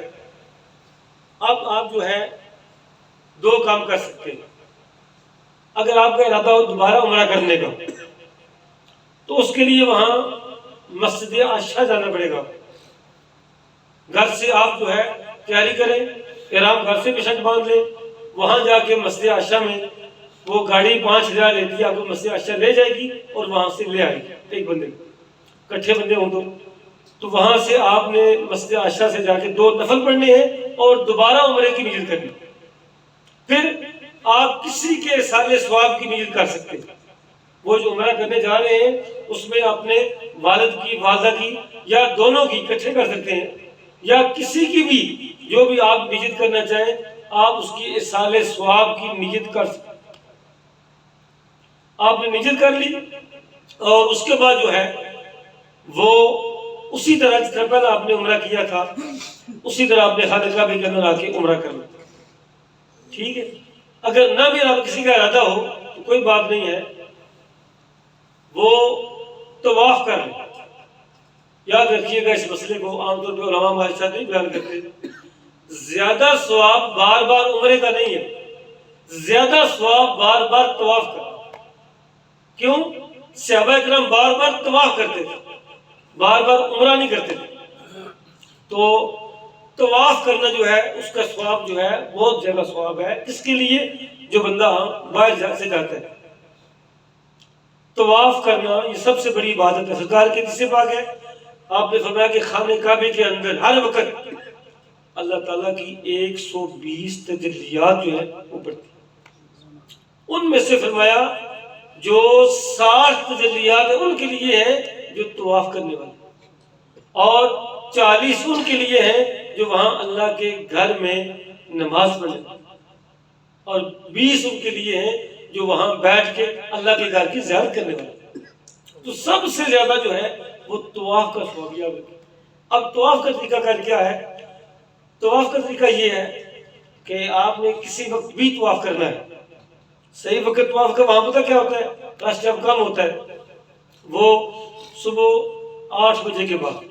اب آپ جو ہے دو کام کر سکتے ہیں. اگر آپ کا ارادہ ہو دوبارہ عمرہ کرنے کا تو اس کے لیے وہاں مسجد عائشہ جانا پڑے گا. گھر سے آپ جو ہے تیاری کریں، احرام گھر سے بشک باندھ لیں، وہاں جا کے مسجد عائشہ میں وہ گاڑی 5,000 لیتی ہے، آپ کو مسجد عائشہ لے جائے گی اور وہاں سے لے آئے گی ایک بندے کو، کٹھے بندے ہوں تو وہاں سے آپ نے مسجد عائشہ سے جا کے 2 نفل پڑھنے ہیں اور دوبارہ عمرے کی نیت کرنی. پھر آپ کسی کے سال ثواب کی نیت کر سکتے ہیں. وہ جو عمرہ کرنے جا رہے ہیں اس میں اپنے والد کی، والدہ کی یا دونوں کی اکٹھے کر سکتے ہیں، یا کسی کی بھی جو بھی آپ نیت کرنا چاہیں آپ اس کی سال ثواب کی نیت کر سکتے ہیں. آپ نے نیت کر لی اور اس کے بعد جو ہے وہ اسی طرح جس طرح پہلے آپ نے عمرہ کیا تھا اسی طرح آپ نے خانہ کعبہ کے اندر آ کے عمرہ کرنا. ٹھیک ہے، اگر نہ بھی آپ کسی کا ارادہ ہو تو کوئی بات نہیں ہے، وہ طواف کر لیں. یاد رکھیے گا اس مسئلے کو، عام طور پہ علماء ہمارے ساتھ نہیں بیان کرتے، زیادہ ثواب بار بار عمرے کا نہیں ہے، زیادہ ثواب بار بار طواف کا. کیوں؟ صحابہ کرام بار بار طواف کرتے تھے، بار بار عمرہ نہیں کرتے تھے. تو طواف کرنا جو ہے اس کا ثواب جو ہے بہت زیادہ ثواب ہے اس کے لیے جو بندہ باہر سے جاتا ہے. طواف کرنا یہ سب سے بڑی عبادت ہے. سرکار کے حدیث پاک ہے، آپ نے فرمایا کہ خانہ کعبے کے اندر ہر وقت اللہ تعالیٰ کی 120 تجلیات جو ہے وہ پڑتی. ان میں سے فرمایا جو 60 تجلیات ہیں ان کے لیے ہیں جو طواف کرنے والے، اور 40 ان کے لیے ہیں جو وہاں اللہ کے گھر میں نماز پڑھنے والے، اور 20 ان کے لیے ہیں جو وہاں بیٹھ کے اللہ کے گھر کی زیارت کرنے والے. تو سب سے زیادہ جو ہے وہ طواف کا ثواب یاد رکھیں. اب طواف کا طریقہ کار کیا ہے؟ طواف کا طریقہ یہ ہے کہ آپ نے کسی وقت بھی طواف کرنا ہے. صحیح وقت طواف کا وہاں پتہ کیا ہوتا ہے؟ رش جب کم ہوتا ہے وہ صبح 8 بجے کے بعد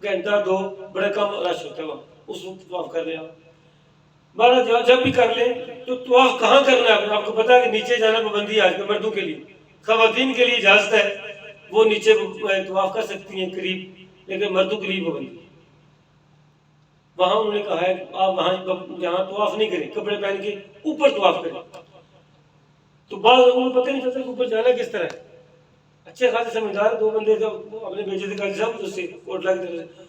گھنٹہ 2 بڑا کم رش ہوتا ہے وہاں، اس وقت طواف کر لیں. آپ جب بھی کر لیں تو طواف کہاں کرنا ہے آپ کو پتا ہے کہ نیچے جانا پابندی ہے آج کل مردوں کے لیے. خواتین کے لیے اجازت ہے، وہ نیچے طواف کر سکتی ہیں قریب، لیکن مردوں کے لیے پابندی. وہاں انہوں نے کہا ہے کہ آپ وہاں جہاں طواف نہیں کریں، کپڑے پہن کے اوپر طواف کریں. تو بعض لوگوں کو پتہ نہیں چلتا کہ اوپر جانا کس طرح ہے. اچھے خاصے سمجھدار 2 بندے جب اپنے بیٹے سے کہا صاحب اس سے کوٹلا کی طرف سے،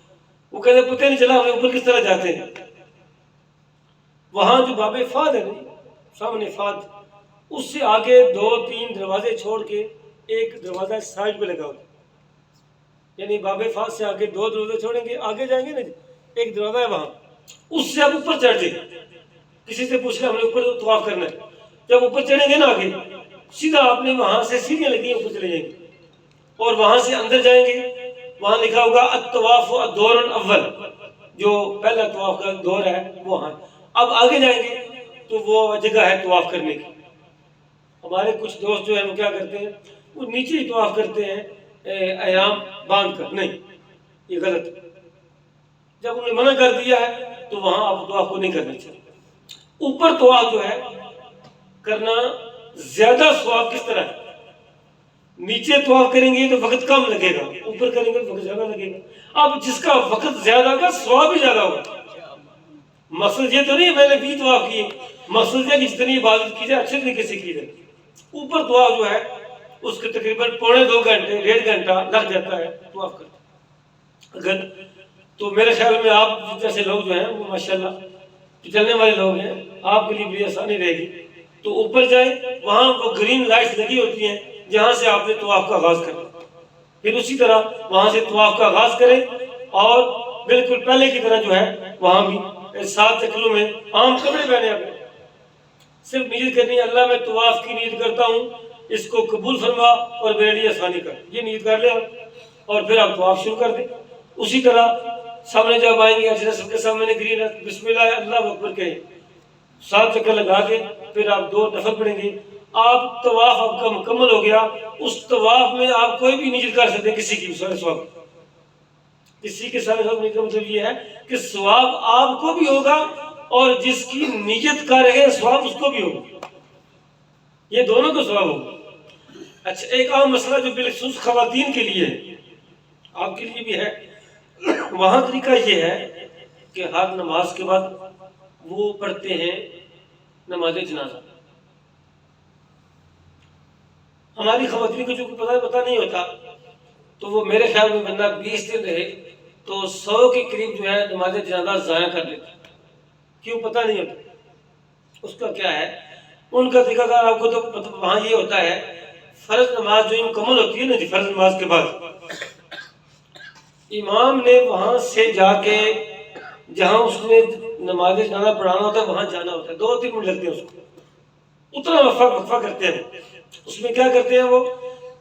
وہ کہتے پتہ نہیں چلا ہمیں اوپر کس طرح جاتے ہیں. وہاں جو باب فاد ہے نا سامنے فاد، اس سے آگے 2-3 دروازے چھوڑ کے ایک دروازہ سائڈ پہ لگا ہوتا ہے. یعنی باب فاد سے آگے 2 دروازے چھوڑیں گے، آگے جائیں گے نا ایک دروازہ ہے وہاں، اس سے آپ اوپر چڑھ جائیں. کسی سے پوچھ لیں ہم نے اوپر طواف کرنا ہے، جب اوپر چڑھیں گے نا آگے سیدھا آپ نے وہاں سے سیڑھیاں لگی ہیں اوپر چلے جائیں گے اور وہاں سے اندر جائیں گے. وہاں لکھا ہوگا الطواف الدور الاول، جو پہلا طواف کا دور ہے وہ ہاں. اب آگے جائیں گے تو وہ جگہ ہے طواف کرنے کی. ہمارے کچھ دوست جو ہیں وہ کیا کرتے ہیں، وہ نیچے ہی طواف کرتے ہیں احرام باندھ کر. نہیں، یہ غلط ہے. جب انہوں نے منع کر دیا ہے تو وہاں آپ طواف کو نہیں کرنا چاہیے. اوپر طواف جو ہے کرنا زیادہ ثواب کس طرح ہے؟ نیچے طواف کریں گے تو وقت کم لگے گا، اوپر کریں گے تو وقت زیادہ لگے گا. اب جس کا وقت زیادہ ہوگا ثواب بھی زیادہ ہوگا. مقصد یہ تو نہیں میں نے 20 طواف کیے، مقصد یہ کہ جتنی عبادت کی جائے اچھے طریقے سے کی جائے. اوپر طواف جو ہے اس کے تقریباً 1.25 گھنٹے 1.5 گھنٹہ لگ جاتا ہے طواف کرتے. اگر تو میرے خیال میں آپ جیسے لوگ جو ہیں وہ ماشاءاللہ جو چلنے والے لوگ ہیں، آپ کے لیے بڑی آسانی رہے گی. تو اوپر جائیں، وہاں وہ گرین لائٹس لگی ہوتی ہیں جہاں سے آپ نے طواف کا آغاز کرنا. پھر اسی طرح وہاں سے طواف کا آغاز کریں اور بالکل پہلے کی طرح جو ہے وہاں بھی 7 چکروں میں عام کپڑے پہنے اپنے. صرف نیت کرنی ہے اللہ میں طواف کی نیت کرتا ہوں، اس کو قبول فرما اور میرے لیے آسانی کر، یہ نیت کر لیں اور پھر آپ طواف شروع کر دیں. اسی طرح سامنے جب آئیں گے اجنس کے سامنے گرین ہے، بسم اللہ اللہ اکبر کہیں، 7 چکر لگا کے پھر آپ 2 نفل پڑھیں گے. آپ طواف آپ کا مکمل ہو گیا. اس طواف میں آپ کوئی بھی نیت کر سکتے ہیں، کسی کی بھی ثواب، کسی کے ساتھ کا مطلب یہ ہے کہ ثواب آپ کو بھی ہوگا اور جس کی نیت کر رہے ہیں ثواب اس کو بھی ہوگا، یہ دونوں کو ثواب ہوگا. اچھا، ایک عام مسئلہ جو بالخصوص خواتین کے لیے ہے، آپ کے لیے بھی ہے، وہاں طریقہ یہ ہے کہ ہر نماز کے بعد وہ پڑھتے ہیں نماز جنازہ. ہماری خواتین کو جو پتہ نہیں ہوتا تو وہ میرے خیال میں بندہ 20 دن رہے تو 100 کے قریب جو ہے نماز جنازہ ضائع کر لیتا. کیوں؟ پتہ نہیں ہوتا اس کا کیا ہے. ان کا طریقہ کار آپ کو تو وہاں یہ ہوتا ہے، فرض نماز جو مکمل ہوتی ہے نا جی، فرض نماز کے بعد امام نے وہاں سے جا کے جہاں اس نے نماز جنازہ پڑھانا ہوتا ہے وہاں جانا ہوتا ہے. 2-3 منٹ لگتے ہیں اس کو، اتنا وقفہ کرتے ہیں. اس میں کیا کرتے ہیں، وہ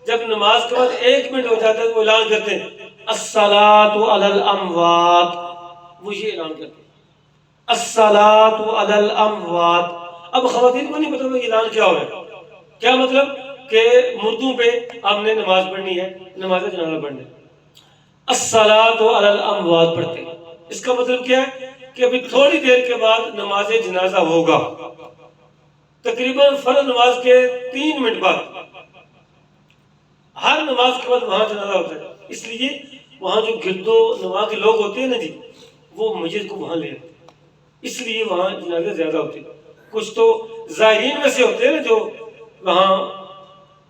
جب نماز کے بعد 1 منٹ ہو جاتا ہے تو وہ اعلان کرتے ہیں الصلاۃ علی الاموات. وہ یہ اعلان کرتے ہیں الصلاۃ علی الاموات. اب خواتین کو نہیں پتا یہ اعلان کیا ہو رہا ہے. کیا مطلب کہ مردوں پہ آپ نے نماز پڑھنی ہے، نماز جنازہ پڑھنا ہے. الصلاۃ علی الاموات پڑھتے ہیں. اس کا مطلب کیا ہے کہ ابھی تھوڑی دیر کے بعد نماز جنازہ ہوگا، تقریباً فرض نماز کے 3 منٹ بعد. ہر نماز کے بعد وہاں جنازہ ہوتا ہے. اس لیے وہاں جو گرد و نواح کے لوگ ہوتے ہیں نا جی، وہ مسجد کو وہاں لے آتے ہیں، اس لیے وہاں جنازے زیادہ ہوتے ہیں. کچھ تو ظاہرین میں سے ہوتے ہیں نا جو وہاں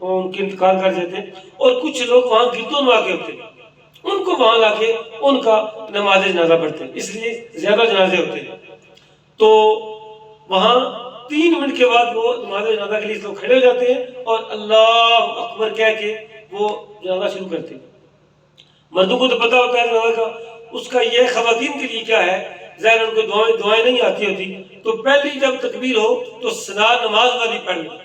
ان کے انتقال کر جاتے ہیں، اور کچھ لوگ وہاں گرد و نواح کے ہوتے ہیں، ان کو وہاں لا کے ان کا نماز جنازہ پڑھتے ہیں، اس لیے زیادہ جنازے ہوتے ہیں. تو وہاں 3 منٹ کے بعد وہ نماز جنازہ کے لیے لوگ کھڑے ہو جاتے ہیں اور اللہ اکبر کہہ کے وہ جنازہ شروع کرتے ہیں. مردوں کو تو پتہ ہوتا ہے جنازہ کا، اس کا یہ خواتین کے لیے کیا ہے، ظاہر ان کو دعائیں نہیں آتی ہوتی، تو پہلی جب تکبیر ہو تو ثنا نماز والی پڑھ لیں،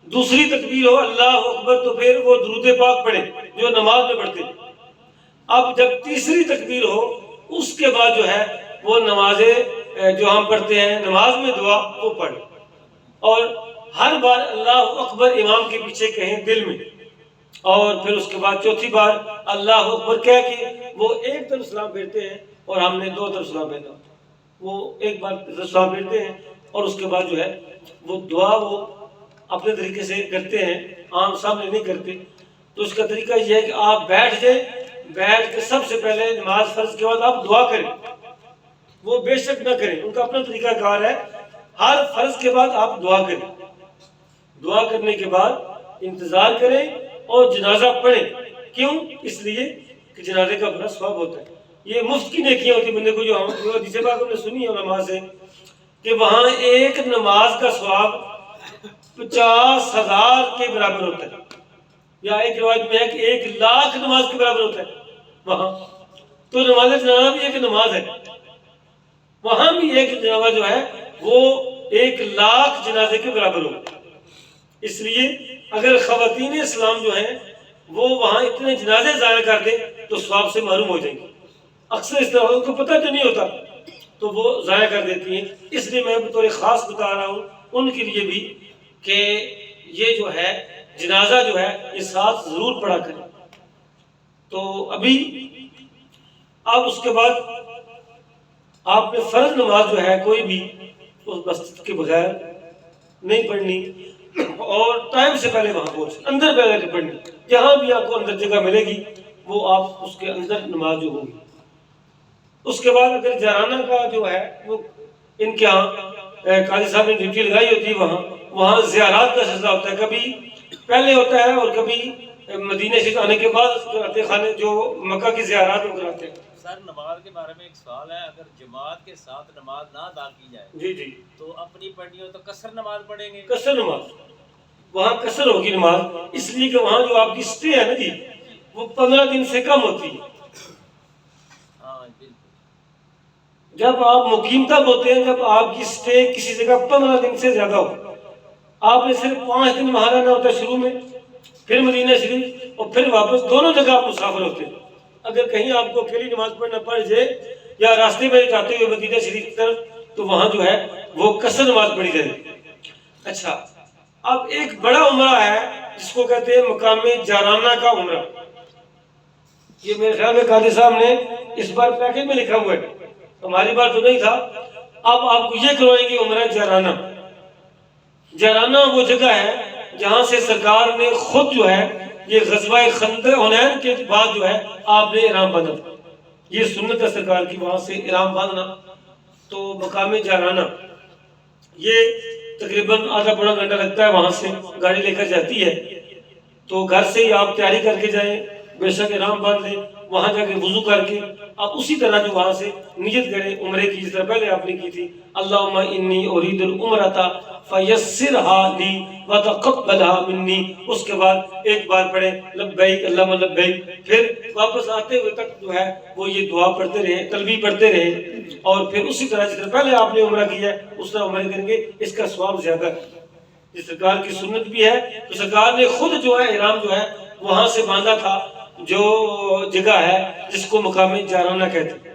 دوسری تکبیر ہو اللہ اکبر تو پھر وہ درود پاک پڑھیں جو نماز میں پڑھتے ہیں. اب جب تیسری تکبیر ہو اس کے بعد جو ہے وہ نمازیں جو ہم پڑھتے ہیں نماز میں دعا وہ پڑھیں، اور ہر بار اللہ اکبر امام کے پیچھے کہیں دل میں، اور پھر اس کے بعد چوتھی بار اللہ اکبر کہہ کے وہ ایک طرف سلام پھیرتے ہیں اور ہم نے 2 طرف سلام پھیرنا. وہ ایک بار سلام پھیرتے ہیں اور اس کے بعد جو ہے وہ دعا وہ اپنے طریقے سے کرتے ہیں، عام سامنے نہیں کرتے. تو اس کا طریقہ یہ ہے کہ آپ بیٹھ جائیں، بیٹھ کے سب سے پہلے نماز فرض کے بعد آپ دعا کریں. وہ بے شک نہ کریں، ان کا اپنا طریقہ کار ہے. ہر فرض کے بعد آپ دعا کریں، دعا کرنے کے بعد انتظار کریں اور جنازہ پڑھیں. کیوں؟ اس لیے کہ جنازے کا بڑا ثواب ہوتا ہے. یہ مفت کی نیکیاں ہوتی بندے کو، جو حدیث پاک ہم نے سنی ہے علماء سے کہ وہاں ایک نماز کا ثواب 50,000 کے برابر ہوتا ہے، یا ایک روایت میں ہے کہ 1,00,000 نماز کے برابر ہوتا ہے وہاں. تو نماز جنازہ بھی ایک نماز ہے، وہاں بھی ایک جنازہ جو ہے وہ 1,00,000 جنازے کے برابر ہوگا. اس لیے اگر خواتین اسلام جو ہیں وہ وہاں اتنے جنازے ضائع کر دیں تو ثواب سے محروم ہو جائیں گے. اکثر اس طرح ان کو پتہ جو نہیں ہوتا تو وہ ضائع کر دیتی ہیں. اس لیے میں بطور خاص بتا رہا ہوں ان کے لیے بھی کہ یہ جو ہے جنازہ جو ہے یہ ساتھ ضرور پڑھا کریں. تو ابھی اب اس کے بعد آپ نے فرض نماز جو ہے کوئی بھی اس مسجد کے بغیر نہیں پڑھنی، اور ٹائم سے پہلے وہاں پہنچ اندر پہلے کے پڑھنی. جہاں بھی آپ کو اندر جگہ ملے گی وہ آپ اس کے اندر نماز جو ہوگی. اس کے بعد اگر جارانہ کا جو ہے وہ ان کے ہاں قاضی صاحب نے ڈیوٹی لگائی ہوتی ہے، وہاں زیارات کا سلسلہ ہوتا ہے. کبھی پہلے ہوتا ہے اور کبھی مدینے سے آنے کے بعد کراتے خانے جو مکہ کی زیارات میں کراتے ہیں. سر نماز کے بارے میں ایک سوال ہے، اگر جماعت کے ساتھ نماز نہ ادا کی جائے جی جی تو اپنی پڑھنی ہو تو قصر نماز پڑھیں گے؟ قصر نماز، وہاں قصر ہوگی نماز، اس لیے کہ وہاں جو آپ کی سٹے ہے نا جی وہ 15 دن سے کم ہوتی ہے. ہاں بالکل. جب آپ مقیم تب ہوتے ہیں جب آپ کی سٹے کسی جگہ 15 دن سے زیادہ ہو. آپ نے صرف 5 دن وہاں رہنا ہوتا ہے شروع میں، پھر مدینہ شریف اور پھر واپس، دونوں جگہ آپ مسافر ہوتے ہیں. اگر کہیں آپ کو اکیلی نماز پڑھنا پڑ جائے یا راستے میں جاتے ہوئے مدینہ شریف کی طرف تو وہاں جو ہے وہ قصر نماز پڑھی جائے. اچھا، اب ایک بڑا عمرہ ہے جس کو کہتے ہیں مقام جارانہ کا عمرہ. یہ میرے خیال میں قاضی صاحب نے اس بار پیکج میں لکھا ہوا ہے، ہماری بار تو نہیں تھا. اب آپ کو یہ کروائیں گے عمرہ جارانہ. جارانہ وہ جگہ ہے جہاں سے سرکار نے خود جو ہے یہ غزوہ خندق حنین کے بعد جو ہے آپ نے احرام باندھا. یہ سنت ہے سرکار کی وہاں سے احرام باندھنا. تو مقام جارانہ یہ تقریباً آدھا پونا گھنٹہ لگتا ہے، وہاں سے گاڑی لے کر جاتی ہے. تو گھر سے ہی آپ تیاری کر کے جائیں، بے شک احرام باندھ لیں، وہاں جا کے وضو کر کے آپ اسی طرح جو وہاں سے نیت کریں عمرے کی جس طرح پہلے آپ نے کی تھی، اللہم انی ارید العمرۃ فیسرھا لی وتقبلھا منی. اس کے بعد ایک بار پڑھیں لبیک اللہم لبیک، پھر واپس آتے ہوئے تک جو ہے وہ یہ دعا پڑھتے رہے، تلبیہ پڑھتے رہے، اور پھر اسی طرح جس طرح پہلے آپ نے عمرہ کیا ہے اس طرح عمرہ کریں گے. اس کا ثواب زیادہ ہے، یہ سرکار کی سنت بھی ہے. تو سرکار نے خود جو ہے احرام جو ہے وہاں سے باندھا تھا، جو جگہ ہے جس کو مقام جارانہ کہتے ہیں.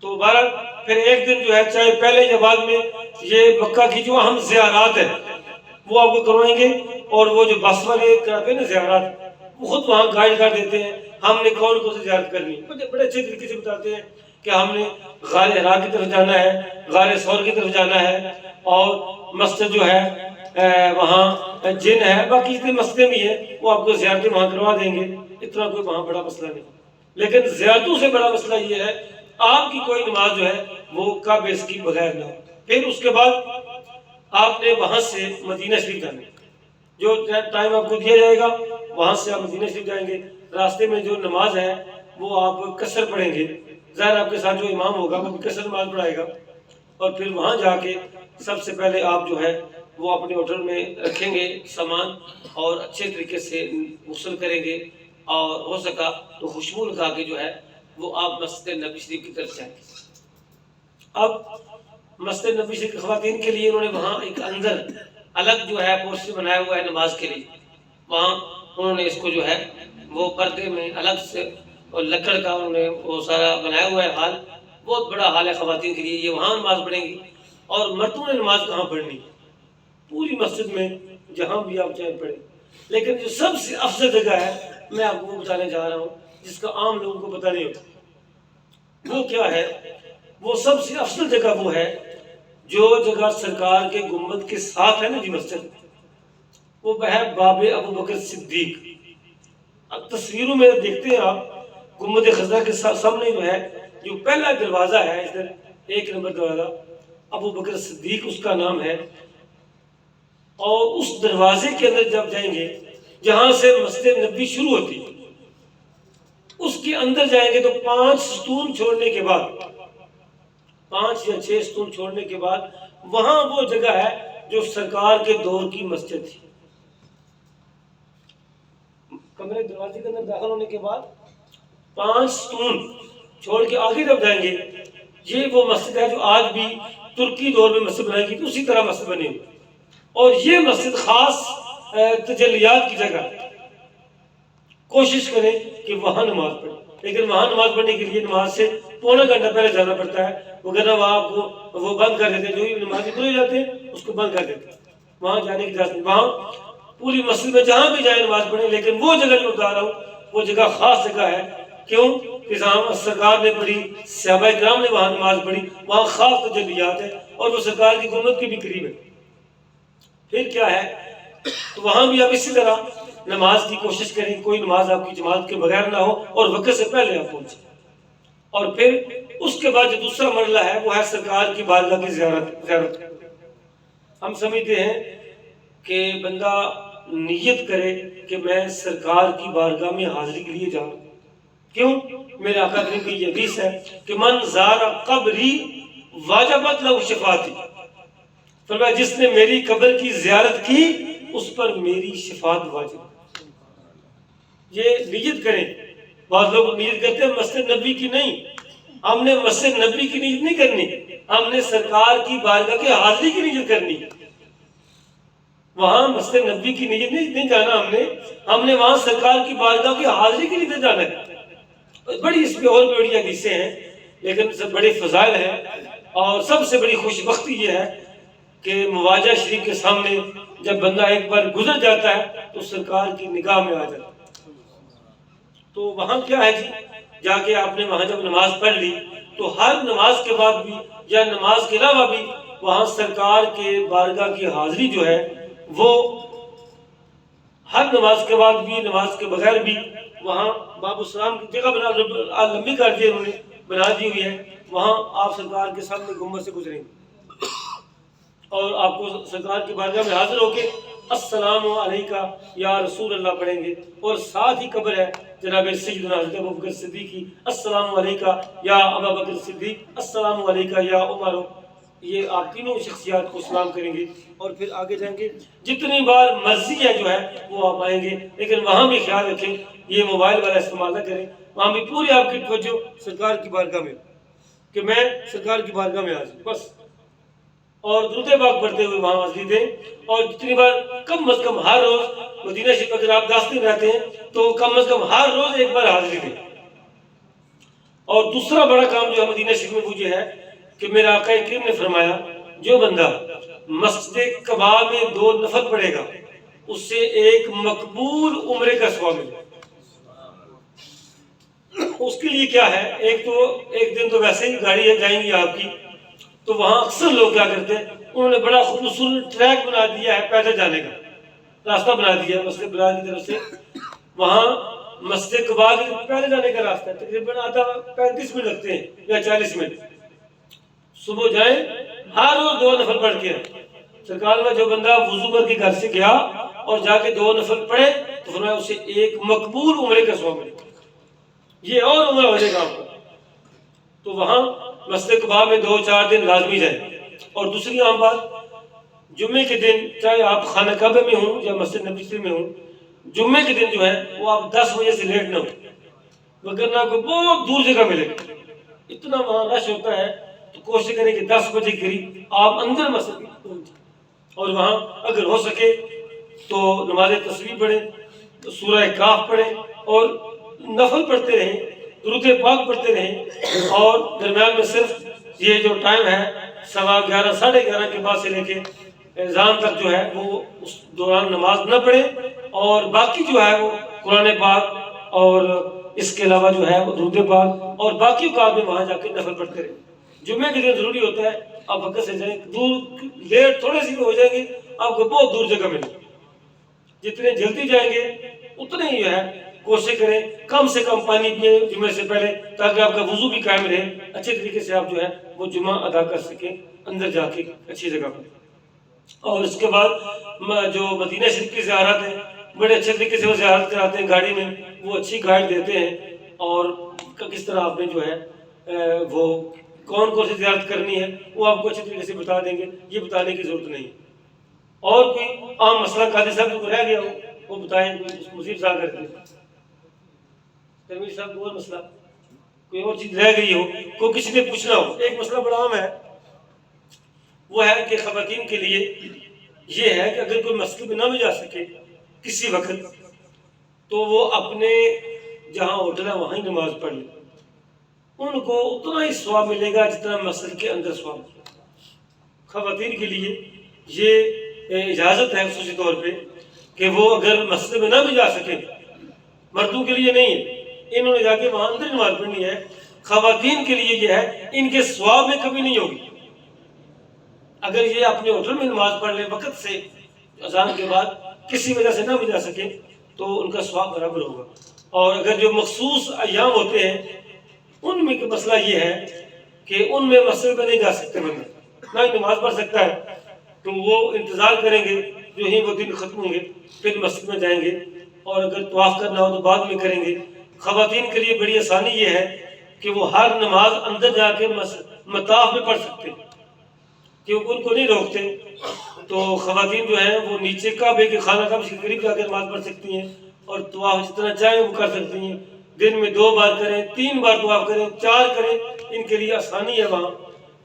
تو بہرحال پھر ایک دن جو ہے چاہے پہلے یا بعد میں یہ مکہ کی جو اہم زیارات ہے وہ آپ کو کروائیں گے. اور وہ جو بس والے کراتے ہیں نا زیارات، وہ خود وہاں گائیڈ کر دیتے ہیں ہم نے کون کون سی زیارت کرنی ہے. بڑے اچھے طریقے سے بتاتے ہیں کہ ہم نے غار حرا کی طرف جانا ہے، غار ثور کی طرف جانا ہے، اور مسجد جو ہے وہاں جن ہے، باقی اتنی مسجدیں بھی ہیں وہ آپ کو زیارتیں وہاں کروا دیں گے. اتنا کوئی وہاں بڑا مسئلہ نہیں. لیکن زیارتوں سے بڑا مسئلہ یہ ہے آپ کی کوئی نماز جو ہے وہ کعبے کی بغیر نہ ہو. پھر اس کے بعد آپ نے وہاں سے مدینہ شریف جانا ہے. جو ٹائم آپ کو دیا جائے گا وہاں سے آپ مدینہ شریف جائیں گے. راستے میں جو نماز ہے وہ آپ قصر پڑھیں گے. ظاہر آپ کے ساتھ جو امام ہوگا وہ قصر نماز پڑھائے گا. اور پھر وہاں جا کے سب سے پہلے آپ جو ہے وہ اپنے ہوٹل میں رکھیں گے سامان، اور اچھے طریقے سے غسل کریں گے، اور ہو سکا تو خوشبو لگا کے جو ہے وہ آپ مسجد نبی شریف کی طرف جائیں گے. اب مسجد نبی شریف کی خواتین کے لیے انہوں نے وہاں ایک اندر الگ جو ہے پورشن بنایا ہوا ہے نماز کے لیے. وہاں انہوں نے اس کو جو ہے وہ پردے میں الگ سے اور لکڑ کا انہوں نے وہ سارا بنایا ہوا ہے ہال. بہت بڑا حال ہے خواتین کے لیے. یہ وہاں نماز پڑھیں گی. اور مردوں نے نماز کہاں پڑھنی؟ پوری مسجد میں جہاں بھی آپ چاہیں پڑھیں. لیکن جو سب سے افضل جگہ ہے میں آپ کو بتانے جا رہا ہوں جس کا عام لوگوں کو پتہ نہیں ہوتا، وہ کیا ہے؟ وہ سب سے افضل جگہ وہ ہے جو جگہ سرکار کے گنبد کے ساتھ ہے نا جی مسجد، وہ ہے باب ابو بکر صدیق. اب تصویروں میں دیکھتے ہیں آپ گنبد خضرا کے سامنے جو ہے جو پہلا دروازہ ہے ادھر 1 نمبر دروازہ ابو بکر صدیق اس کا نام ہے. اور اس دروازے کے اندر جب جائیں گے جہاں سے مسجد نبی شروع ہوتی ہے اس کے اندر جائیں گے تو 5 ستون چھوڑنے کے بعد 5 یا 6 ستون چھوڑنے کے بعد وہاں وہ جگہ ہے جو سرکار کے دور کی مسجد تھی. کمرے دروازے کے اندر داخل ہونے کے بعد 5 ستون چھوڑ کے آگے جب جائیں گے یہ وہ مسجد ہے جو آج بھی ترکی دور میں مسجد بنائی گئی تھی اسی طرح مسجد بنی ہوئی. اور یہ مسجد خاص تجلیات کی جگہ. کوشش کریں کہ وہاں نماز پڑھیں، لیکن وہاں نماز پڑھنے کے لیے نماز سے پونا گھنٹہ پہلے جانا پڑتا ہے، وغیرہ وہاں آپ کو وہ بند کر دیتے ہیں. جو بھی نمازی پڑھ جاتے ہیں اس کو بند کر دیتے ہیں، وہاں جانے کی اجازت نہیں. وہاں پوری مسجد میں جہاں بھی جائیں نماز پڑھیں، لیکن وہ جگہ جو بتا رہا ہوں وہ جگہ خاص جگہ ہے. کیوں کہ جہاں سرکار نے پڑھی، صحابہ کرام نے وہاں نماز پڑھی، وہاں خاص تجلیات ہے اور وہ سرکار کی گنبد کے بھی قریب ہے. پھر کیا ہے تو وہاں بھی آپ اسی طرح نماز کی کوشش کریں، کوئی نماز آپ کی جماعت کے بغیر نہ ہو اور وقت سے پہلے آپ پہنچیں. اور پھر اس کے بعد جو دوسرا مرحلہ ہے وہ ہے سرکار کی بارگاہ کی زیارت. ہم سمجھتے ہیں کہ بندہ نیت کرے کہ میں سرکار کی بارگاہ میں حاضری کے لیے جاؤں. کیوں؟ میرے آقا کریم کی یہ حدیث ہے کہ من زار قبری واجبت لہ شفاعتی، فرمایا جس نے میری قبر کی زیارت کی اس پر میری شفاعت واجب۔ یہ نیت کریں۔ بعض لوگ نیت کرتے ہیں مسجد نبی کی، نہیں، ہم نے مسجد نبی کی نیت نہیں کرنی، ہم نے سرکار کی بارگاہ کی حاضری کی نیت کرنی۔ وہاں مسجد نبی کی نیت نہیں جانا، ہم نے وہاں سرکار کی بارگاہ کی حاضری کی نیت جانا ہے۔ بڑی اس پہ اور بھی بڑی حدیثیں ہیں، لیکن سب بڑے فضائل ہیں، اور سب سے بڑی خوش بختی یہ ہے کہ مواجہ شریف کے سامنے جب بندہ ایک بار گزر جاتا ہے تو سرکار کی نگاہ میں آ جاتا ہے۔ تو وہاں کیا ہے جی، جا کے آپ نے وہاں جب نماز پڑھ لی تو ہر نماز کے بعد بھی یا نماز کے علاوہ بھی وہاں سرکار کے بارگاہ کی حاضری جو ہے وہ ہر نماز کے بعد بھی، نماز کے بغیر بھی، وہاں باب السلام کی جگہ لمبی کر دی انہوں نے، بنا دی ہوئی ہے، وہاں آپ سرکار کے سامنے گنبد سے گزریں گے اور آپ کو سرکار کی بارگاہ میں حاضر ہو کے السلام علیکہ یا رسول اللہ پڑھیں گے، اور ساتھ ہی قبر ہے جناب سیدنا حضرت ابوبکر صدیق کی، السلام علیکہ یا ابابکر صدیق، السلام علیکہ یا عمر۔ یہ آپ تینوں شخصیات کو سلام کریں گے اور پھر آگے جائیں گے۔ جتنی بار مرضی ہے جو ہے وہ آپ آئیں گے، لیکن وہاں بھی خیال رکھیں یہ موبائل والا استعمال نہ کریں، وہاں بھی پوری آپ کی توجہ سرکار کی بارگاہ میں کہ میں سرکار کی بارگاہ میں حاضر بس، اور درود پاک پڑھتے ہوئے وہاں حاضری دیں، اور جتنی بار کم از کم ہر روز مدینہ شریف اگر آپ 10 دن رہتے ہیں تو کم از کم ہر روز ایک بار حاضری دیں۔ اور دوسرا بڑا کام جو ہے مدینہ شریف میں وہ یہ ہے کہ میرے آقا کریم نے فرمایا جو بندہ مسجد قباء میں 2 نفل پڑھے گا اس سے ایک مقبول عمرے کا ثواب ملے گا۔ اس کے لیے کیا ہے، ایک دن تو ویسے ہی گاڑی جائیں گی آپ کی، تو وہاں اکثر لوگ کیا کرتے ہیں، انہوں نے بڑا خوبصورت ٹریک بنا دیا ہے پیدل جانے کا راستہ بنا دیا ہے مسجد قباء کی طرف سے، وہاں مسجد قباء کی پیدل جانے کا راستہ ہے، تقریباً آدھا 35 منٹ لگتے ہیں یا 40 منٹ۔ صبح جائیں ہر روز 2 نفل پڑھ کے، سرکار میں جو بندہ وضو کر کے گھر سے گیا اور جا کے 2 نفل پڑھے تو فرمایا اسے ایک مقبول عمرے کا ثواب ملے گا، یہ اور عمرہ ہو جائے گا آپ کو۔ تو وہاں مسجد قباء میں 2-4 دن لازمی جائیں۔ اور دوسری عام بات، جمعے کے دن چاہے آپ خانہ کعبہ میں ہوں یا مسجد نبی شریف میں ہوں، جمعے کے دن جو ہے وہ آپ 10 بجے سے لیٹ نہ ہو، وگرنہ آپ کو بہت دور جگہ ملے گا، اتنا وہاں رش ہوتا ہے، تو کوشش کریں کہ 10 بجے قریب آپ اندر مسجد میں پہنچیں، اور وہاں اگر ہو سکے تو نماز تسبیح پڑھیں، سورہ کہف پڑھیں اور نفل پڑھتے رہیں، درود پاک پڑھتے رہیں، اور درمیان میں صرف یہ جو ٹائم ہے 11:15 ساڑھے 11 کے بعد سے لے کے اذان تک جو ہے وہ اس دوران نماز نہ پڑھیں، اور باقی جو ہے وہ قرآن پاک اور اس کے علاوہ جو ہے وہ درود پاک اور باقی اوقات میں وہاں جا کے نفل پڑھتے رہیں۔ جمعے کے دن ضروری ہوتا ہے آپ وقت سے جائیں، دور لیٹ تھوڑے سی بھی ہو جائیں گے آپ کو بہت دور جگہ ملے گی، جتنے جلدی جائیں گے اتنے ہی ہے، کوشش کریں کم سے کم پانی پیئیں جمعے سے پہلے تاکہ آپ کا وضو بھی قائم رہے، اچھے طریقے سے آپ جو ہے وہ جمعہ ادا کر سکیں اندر جا کے اچھی جگہ پر۔ اور اس کے بعد جو مدینہ شریف کی زیارت ہے بڑے اچھے طریقے سے وہ زیارت کراتے ہیں گاڑی میں، وہ اچھی گائیڈ دیتے ہیں، اور کس طرح آپ نے جو ہے وہ کون کون سی زیارت کرنی ہے وہ آپ کو اچھے طریقے سے بتا دیں گے، یہ بتانے کی ضرورت نہیں۔ اور کوئی عام مسئلہ قاضی صاحب کو رہ گیا ہو وہ بتائیں، مصیب صاحب کرتے ہیں، ترمیر صاحب کو اور مسئلہ کوئی اور چیز رہ گئی ہو، کوئی کسی نے پوچھنا ہو۔ ایک مسئلہ بڑا عام ہے، وہ ہے کہ خواتین کے لیے یہ ہے کہ اگر کوئی مسجد میں نہ بھی جا سکے کسی وقت تو وہ اپنے جہاں ہوٹل ہے وہاں ہی نماز پڑھ لے، ان کو اتنا ہی ثواب ملے گا جتنا مسجد کے اندر ثواب۔ خواتین کے لیے یہ اجازت ہے خصوصی طور پہ کہ وہ اگر مسجد میں نہ بھی جا سکیں، مردوں کے لیے نہیں ہے، انہوں نے جا کے وہاں اندر نماز پڑھنی ہے۔ خواتین کے لیے یہ ہے ان کے ثواب میں کمی نہیں ہوگی، اگر یہ اپنے ہوٹل میں نماز پڑھ لیں وقت سے اذان کے بعد کسی وجہ سے نہ بھی جا سکیں تو ان کا ثواب برابر ہوگا۔ اور اگر جو مخصوص ایام ہوتے ہیں ان میں مسئلہ یہ ہے کہ ان میں مسجد میں نہیں جا سکتے بندہ، نہ ہی نماز پڑھ سکتا ہے، تو وہ انتظار کریں گے جو ہی وہ دن ختم ہوں گے پھر مسجد میں جائیں گے، اور اگر طواف کرنا ہو تو بعد میں کریں گے۔ خواتین کے لیے بڑی آسانی یہ ہے کہ وہ ہر نماز اندر جا کے مطاف میں پڑھ سکتے ہیں، کیونکہ ان کو نہیں روکتے. تو خواتین جو ہیں وہ نیچے کعبے کے خانہ کعبہ کے قریب جا کے نماز پڑھ سکتی ہیں، اور طواف جتنا چاہیں وہ کر سکتی ہیں. دن میں 2 بار کریں، 3 بار طواف کریں، 4 کریں، ان کے لیے آسانی ہے. وہاں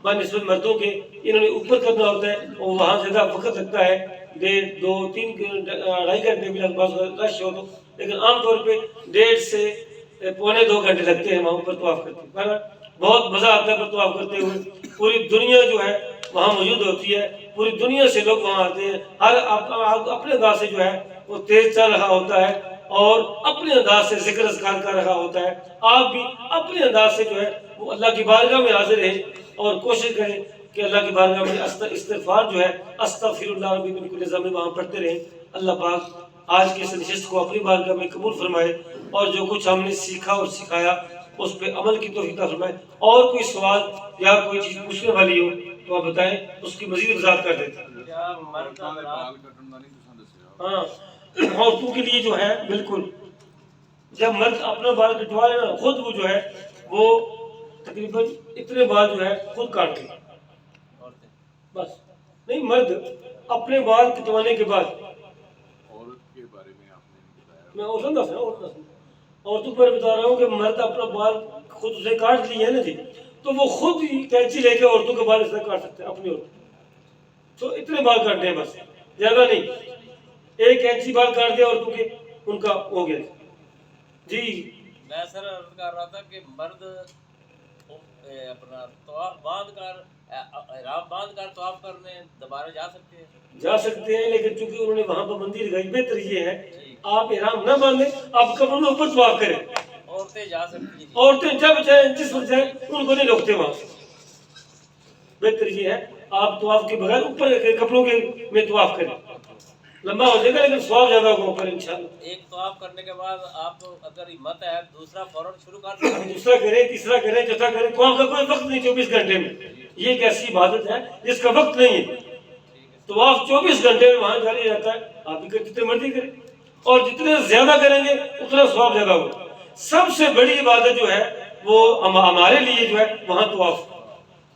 بنسبت مردوں کے انہوں نے اوپر کرنا ہوتا ہے، اور وہاں زیادہ وقت لگتا ہے، 1.5 2 3 2.5 گھنٹے بھی لگ بھگ رش ہو تو، لیکن عام طور پہ 1.5 سے پونے 2 گھنٹے لگتے ہیں وہاں اوپر طواف کرتے ہیں. بہت مزہ آتا ہے طواف کرتے ہوئے. پوری دنیا جو ہے وہاں موجود ہوتی ہے، پوری دنیا سے لوگ وہاں آتے ہیں. ہر اپنے انداز سے جو ہے وہ تیز چل رہا ہوتا ہے، اور اپنے انداز سے ذکر اذکار کر رہا ہوتا ہے. آپ بھی اپنے انداز سے جو ہے وہ اللہ کی بارگاہ میں حاضر رہیں، اور کوشش کریں کہ اللہ کی بارگاہ میں استغفار جو ہے استغفر اللہ ربی من کل ذنب وہاں پڑھتے رہیں. اللہ پاک آج کی اس نشست کو اپنی بارگاہ میں قبول فرمائے، اور جو کچھ ہم نے سیکھا اور سکھایا اس پہ عمل کی توفیق عطا فرمائے. اور کوئی سوال یا کوئی چیز پوچھنے والی ہو تو آپ بتائیں، اس کی مزید وضاحت کر دیتے ہیں. ہاں، عورتوں کے لیے جو ہے بالکل جب مرد اپنا بال کٹوا لے نا، خود وہ جو ہے وہ تقریباً اتنے بال جو ہے خود کاٹ لے بس. نہیں، مرد اپنے بال کٹوانے کے بعد، عورت کے بارے میں آپ نے بتایا، میں عورتوں پر بتا رہا ہوں کہ مرد اپنا بال خود اسے کاٹ لی ہے نا جی، تو وہ خود ہی کینچی لے کے عورتوں کے بال اس طرح کاٹ سکتے ہیں اپنی عورت. تو اتنے بال کاٹنے ہیں بس، زیادہ نہیں. 1 کینچی بال کاٹ دیا عورتوں کے، ان کا ہو گیا. جی میں سر عرض کر رہا تھا کہ مرد اپنا طواف باندھ کر احرام باندھ کر طواف کرنے دوبارہ جا سکتے ہیں؟ جا سکتے ہیں، لیکن چونکہ انہوں نے وہاں پابندی لگائی. بہتر یہ ہے آپ احرام نہ باندھیں، آپ قبر میں اوپر طواف کریں. عورتیں جا سکتی ہیں؟ عورتیں جب چاہیں جس وقت چاہیں، ان کو نہیں روکتے وہاں. بہتر یہ ہے آپ طواف کے بغیر اوپر کپڑوں کے میں طواف کریں. لمبا ہو جائے گا لیکن ثواب زیادہ ہوگا اوپر انشاءاللہ. ایک طواف کرنے کے بعد آپ اگر ہمت ہے دوسرا فوراً شروع کر سکتے ہیں؟ دوسرا کریں، تیسرا کریں، چوتھا کریں. طواف کا کوئی وقت نہیں 24 گھنٹے میں. یہ ایک ایسی عبادت ہے جس کا وقت نہیں ہے. طواف 24 گھنٹے میں وہاں جاری رہتا ہے. آپ بھی جتنے مرضی کریں، اور جتنے زیادہ کریں گے اتنا ثواب زیادہ ہوگا. سب سے بڑی عبادت جو ہے وہ ہمارے لیے جو ہے وہاں طواف،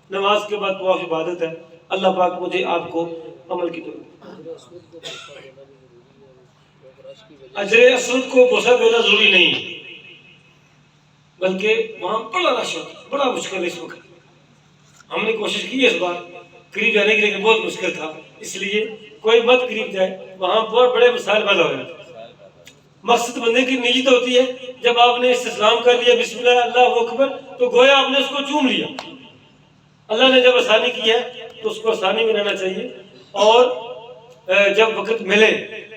نماز کے بعد طواف عبادت ہے. اللہ پاک مجھے آپ کو عمل کی توفیق. اجر اسود کو بوسہ دینا ضروری نہیں، بلکہ وہاں بڑا رش ہوتا ہے، بڑا مشکل ہے. اس وقت ہم نے کوشش کی اس بار قریب جانے کے لیے، بہت مشکل تھا. اس لیے کوئی مت قریب جائے، وہاں بہت بڑے مسائل پیدا ہو جاتے ہیں. مقصد بندے کی نیت ہوتی ہے، جب آپ نے استسلام کر لیا بسم اللہ اللہ اکبر، تو گویا آپ نے اس کو چوم لیا. اللہ نے جب آسانی کی ہے تو اس کو آسانی میں رہنا چاہیے. اور جب وقت ملے،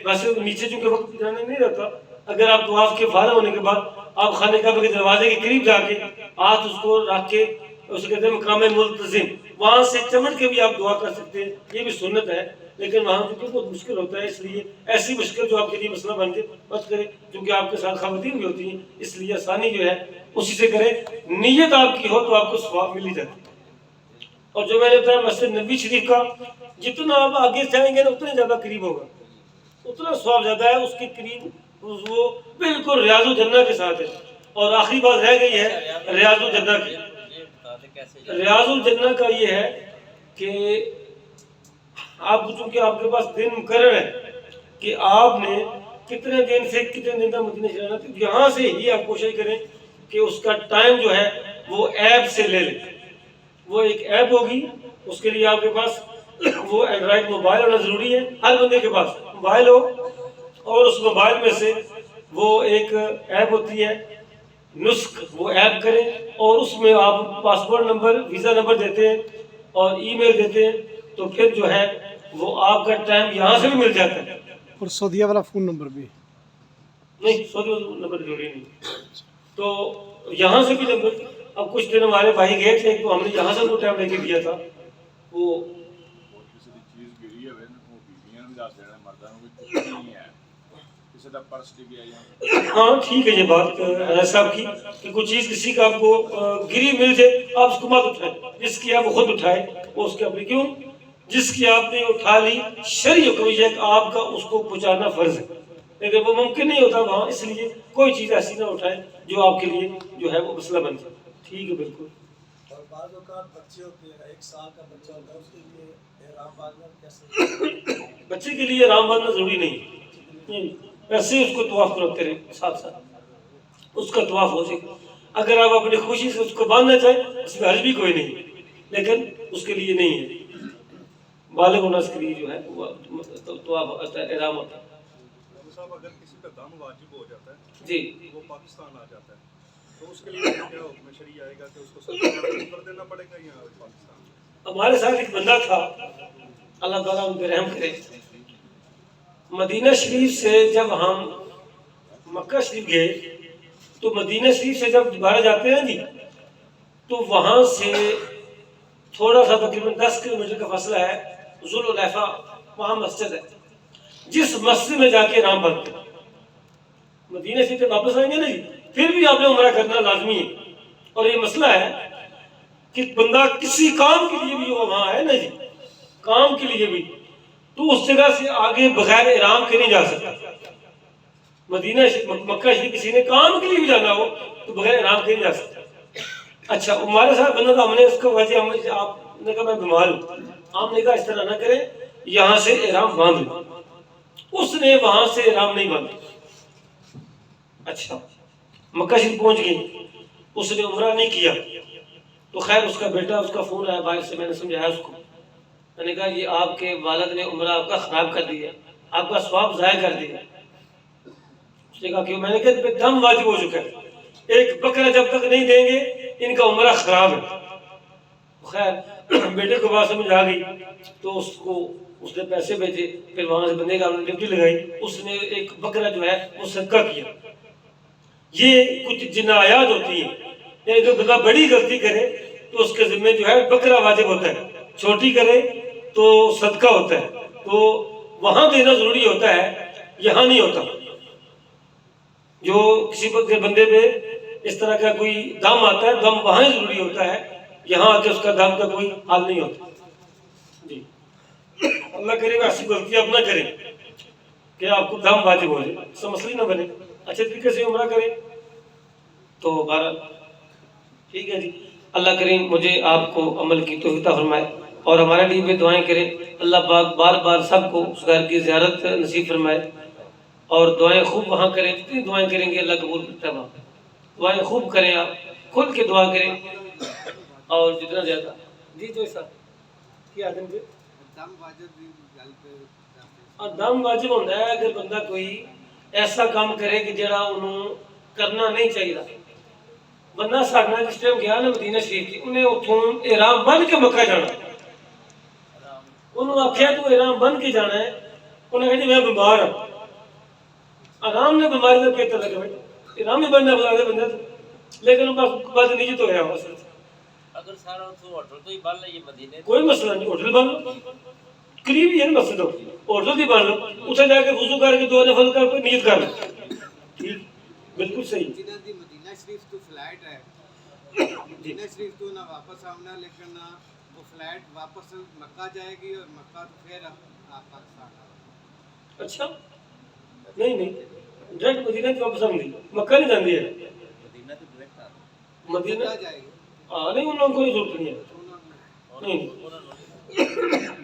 ویسے نیچے چونکہ وقت جانے نہیں رہتا، اگر آپ طواف کے فارغ ہونے کے بعد آپ خانہ کعبہ کے دروازے کے قریب جا کے ہاتھ اس کو رکھ کے، اسے کہتے ہیں مقام ملتزم، وہاں سے چمٹ کے بھی آپ دعا کر سکتے ہیں. یہ بھی سنت ہے، لیکن وہاں کیونکہ بہت مشکل ہوتا ہے، اس لیے ایسی مشکل جو آپ کے لیے مسئلہ بن کے مت کریں، کیونکہ آپ کے ساتھ خواتین بھی ہوتی ہیں. اس لیے آسانی جو ہے اسی سے کریں. نیت آپ کی ہو تو آپ کو ثواب مل ہی جاتا ہے. اور جو میں نے بتایا مسجد نبوی شریف کا، جتنا آپ آگے جائیں گے نا اتنے زیادہ قریب ہوگا، اتنا ثواب زیادہ ہے. اس کے قریب وہ بالکل ریاض الجنہ کے ساتھ ہے. اور آخری بات رہ گئی ہے ریاض الجنہ کی. ریاض الجنہ کا یہ ہے کہ آپ چونکہ آپ کے پاس دن مقرر ہے کہ آپ نے کتنے دن سے کتنے دن تک مدینہ شریف رہنا، تو یہاں سے ہی آپ کوشش کریں کہ اس کا ٹائم جو ہے وہ ایپ سے لے لیں. وہ ایک ایپ ہوگی، اس کے لیے آپ کے پاس وہ اینڈرائڈ موبائل ہونا ضروری ہے. ہر بندے کے پاس موبائل ہو، اور اس موبائل میں سے وہ ایک ایپ ہوتی ہے نسخ، وہ ایپ کریں، اور اس میں آپ پاسپورٹ نمبر، ویزا نمبر دیتے ہیں اور ای میل دیتے ہیں، تو پھر جو ہے وہ آپ کا ٹائم یہاں سے بھی مل جاتا ہے. اور سعودیہ والا فون نمبر بھی نہیں، سعودی نمبر ضروری نہیں. تو یہاں سے بھی نمبر. اب کچھ دن ہمارے بھائی گئے تھے تو ہم نے یہاں سے وہ ٹائم لے کے دیا تھا. وہ کسی چیز گری ہے وہ بیویاں بھی دس دینا، مردوں کو کچھ نہیں ہے، کسی کا پرس ڈگ گیا. ہاں ٹھیک ہے، یہ بات صاحب کی کہ کوئی چیز کسی کا آپ کو گری مل جائے، آپ اس کو مت اٹھائیں. جس کی آپ خود اٹھائے وہ اس کے اپنی، کیوں جس کی آپ نے اٹھا لی، شرعی حکم یہ ہے کہ آپ کا اس کو پہنچانا فرض ہے. لیکن وہ ممکن نہیں ہوتا وہاں، اس لیے کوئی چیز ایسی نہ اٹھائیں جو آپ کے لیے جو ہے وہ مسئلہ بن جائے. ٹھیک ہے بالکل. اور بعض اوقات بچے ہوتے ہیں، 1 سال کا بچہ ہوتا ہے، اس کے لیے احرام باندھنا کیسے؟ بچے کے لیے احرام باندھنا ضروری نہیں، ویسے ہی اس کو طواف کرتے رہے ساتھ ساتھ، اس کا طواف ہو جائے. اگر آپ اپنی خوشی سے اس کو باندھنا چاہیں اس میں حرج بھی کوئی نہیں، لیکن اس کے لیے نہیں ہے. بالغ ہونا اس کے لیے جو ہے وہ طواف ہوتا ہے، احرام ہوتا ہے. صاحب اگر کسی کا دم واجب ہو جاتا ہے جی وہ پاکستان آ جاتا ہے تو اس کے لیے کیا حکم شرعی آئے گا کہ اس کو سرکار کر دینا پڑے گا یا پاکستان؟ ہمارے ساتھ ایک بندہ تھا، اللہ تعالیٰ ان پہ رحم کرے. مدینہ شریف سے جب ہم مکہ شریف گئے تو مدینہ شریف سے جب دوبارہ جاتے ہیں جی تو وہاں سے تھوڑا سا تقریباً 10 کلومیٹر کا فاصلہ ہے، ذوالحلیفہ وہاں مسجد ہے، جس مسجد میں جا کے احرام باندھتے ہیں. مدینہ سے جب واپس آئیں گے نا جی پھر بھی آپ نے عمرہ کرنا لازمی ہے. اور یہ مسئلہ ہے کہ بندہ کسی کام کے لیے بھی وہاں ہے نا جی، کام کے لیے بھی، تو اس جگہ سے آگے بغیر احرام کے نہیں جا سکتا. مدینہ مکہ شریف کسی نے کام کے لیے بھی جانا ہو تو بغیر احرام کے نہیں جا سکتا. اچھا ہمارے ساتھ بندہ تھا، ہم نے اس کو وجہ آپ نے کہا میں بیمار ہوں، ہم نے کہا اس طرح نہ کریں، یہاں سے احرام باندھ لیں. اس نے وہاں سے احرام نہیں باندھا. اچھا مکہ شریف پہنچ گئی، اس نے عمرہ نہیں کیا تو خیر اس کا بیٹا، اس کا فون آیا باہر سے، میں نے سمجھایا اس کو، میں نے کہا یہ آپ کے والد نے عمرہ آپ کا خراب کر دیا، آپ کا ثواب ضائع کر دیا. اس نے کہا کیوں؟ میں نے کہا دم واجب ہو چکا ہے، ایک بکرا جب تک نہیں دیں گے ان کا عمرہ خراب ہے. خیر بیٹے کو بات سمجھ آ گئی تو اس نے پیسے بھیجے، پھر وہاں سے بندے کا ڈیوٹی لگائی، اس نے ایک بکرا جو ہے وہ صدقہ کیا. یہ کچھ جنایات ہوتی ہیں، یعنی جو بندہ بڑی غلطی کرے تو اس کے ذمہ جو ہے بکرا واجب ہوتا ہے، چھوٹی کرے تو صدقہ ہوتا ہے. تو وہاں دینا ضروری ہوتا ہے، یہاں نہیں ہوتا. جو کسی بندے پہ اس طرح کا کوئی دم آتا ہے، دم وہاں ہی ضروری ہوتا ہے، یہاں آ کے اس کا دم کا کوئی حال نہیں ہوتا. جی اللہ کرے گا ایسی غلطی آپ نہ کریں کہ آپ کو دم واجب ہو جائے، اس سے مسئلہ نہ بنے. اچھے طریقے سے عمرہ کریں تو بہرحال ٹھیک ہے جی. اللہ کریم مجھے آپ کو عمل کی توفیق عطا فرمائے اور ہمارے لیے بھی دعائیں کریں. اللہ پاک بار بار سب کو اس گھر کی زیارت نصیب فرمائے اور دعائیں خوب وہاں کریں. جتنی دعائیں کریں گے اللہ قبول کرتا ہے. وہاں دعائیں خوب کریں، آپ کھل کے دعا کریں اور جتنا زیادہ. جی جو صاحب کیا آدم کے دم واجب بھی گل پہ اور دم واجب ہوتا ہے اگر بندہ کوئی ایسا کام کرے کہ جڑا انہوں کرنا نہیں چاہیے. بندہ ساڈا جس ٹائم گیا نا مدینہ شریف کی، انہیں اتوں احرام بن کے مکہ جانا. انہوں آخیا تو احرام بن کے جانا ہے، انہیں کہا جی میں بیمار ہوں. آرام نے بیماری کا کہتا لگا بھائی احرام ہی بننا بتا دے بندہ تو، لیکن بعد نیچے تو ہوا اصل اگر سارا ہوٹل تو ہی بن لے، یہ مدینے کوئی مسئلہ نہیں، ہوٹل بن لو، قریب ہی ہے نا مسجد، ہوٹل بھی بن لو، اتنے جا کے وضو کر کے 2 نفل کر کے نیت کر لو. ٹھیک بالکل صحیح. جنہاں دی مدینہ شریف تو فلائٹ ہے، مدینہ شریف تو نہ واپس آنا، لیکن وہ فلائٹ واپس مکہ جائے گی اور مکہ تو پھر آپ پاکستان آ. اچھا نہیں ڈائریکٹ مدینہ سے واپس آؤں گی، مکہ نہیں جاندی ہے مدینہ تو ڈائریکٹ آ مدینہ. جائے گی نہیں ان لوگوں کو کوئی ضرورت نہیں ہے. انہوں نے نہیں انہوں نے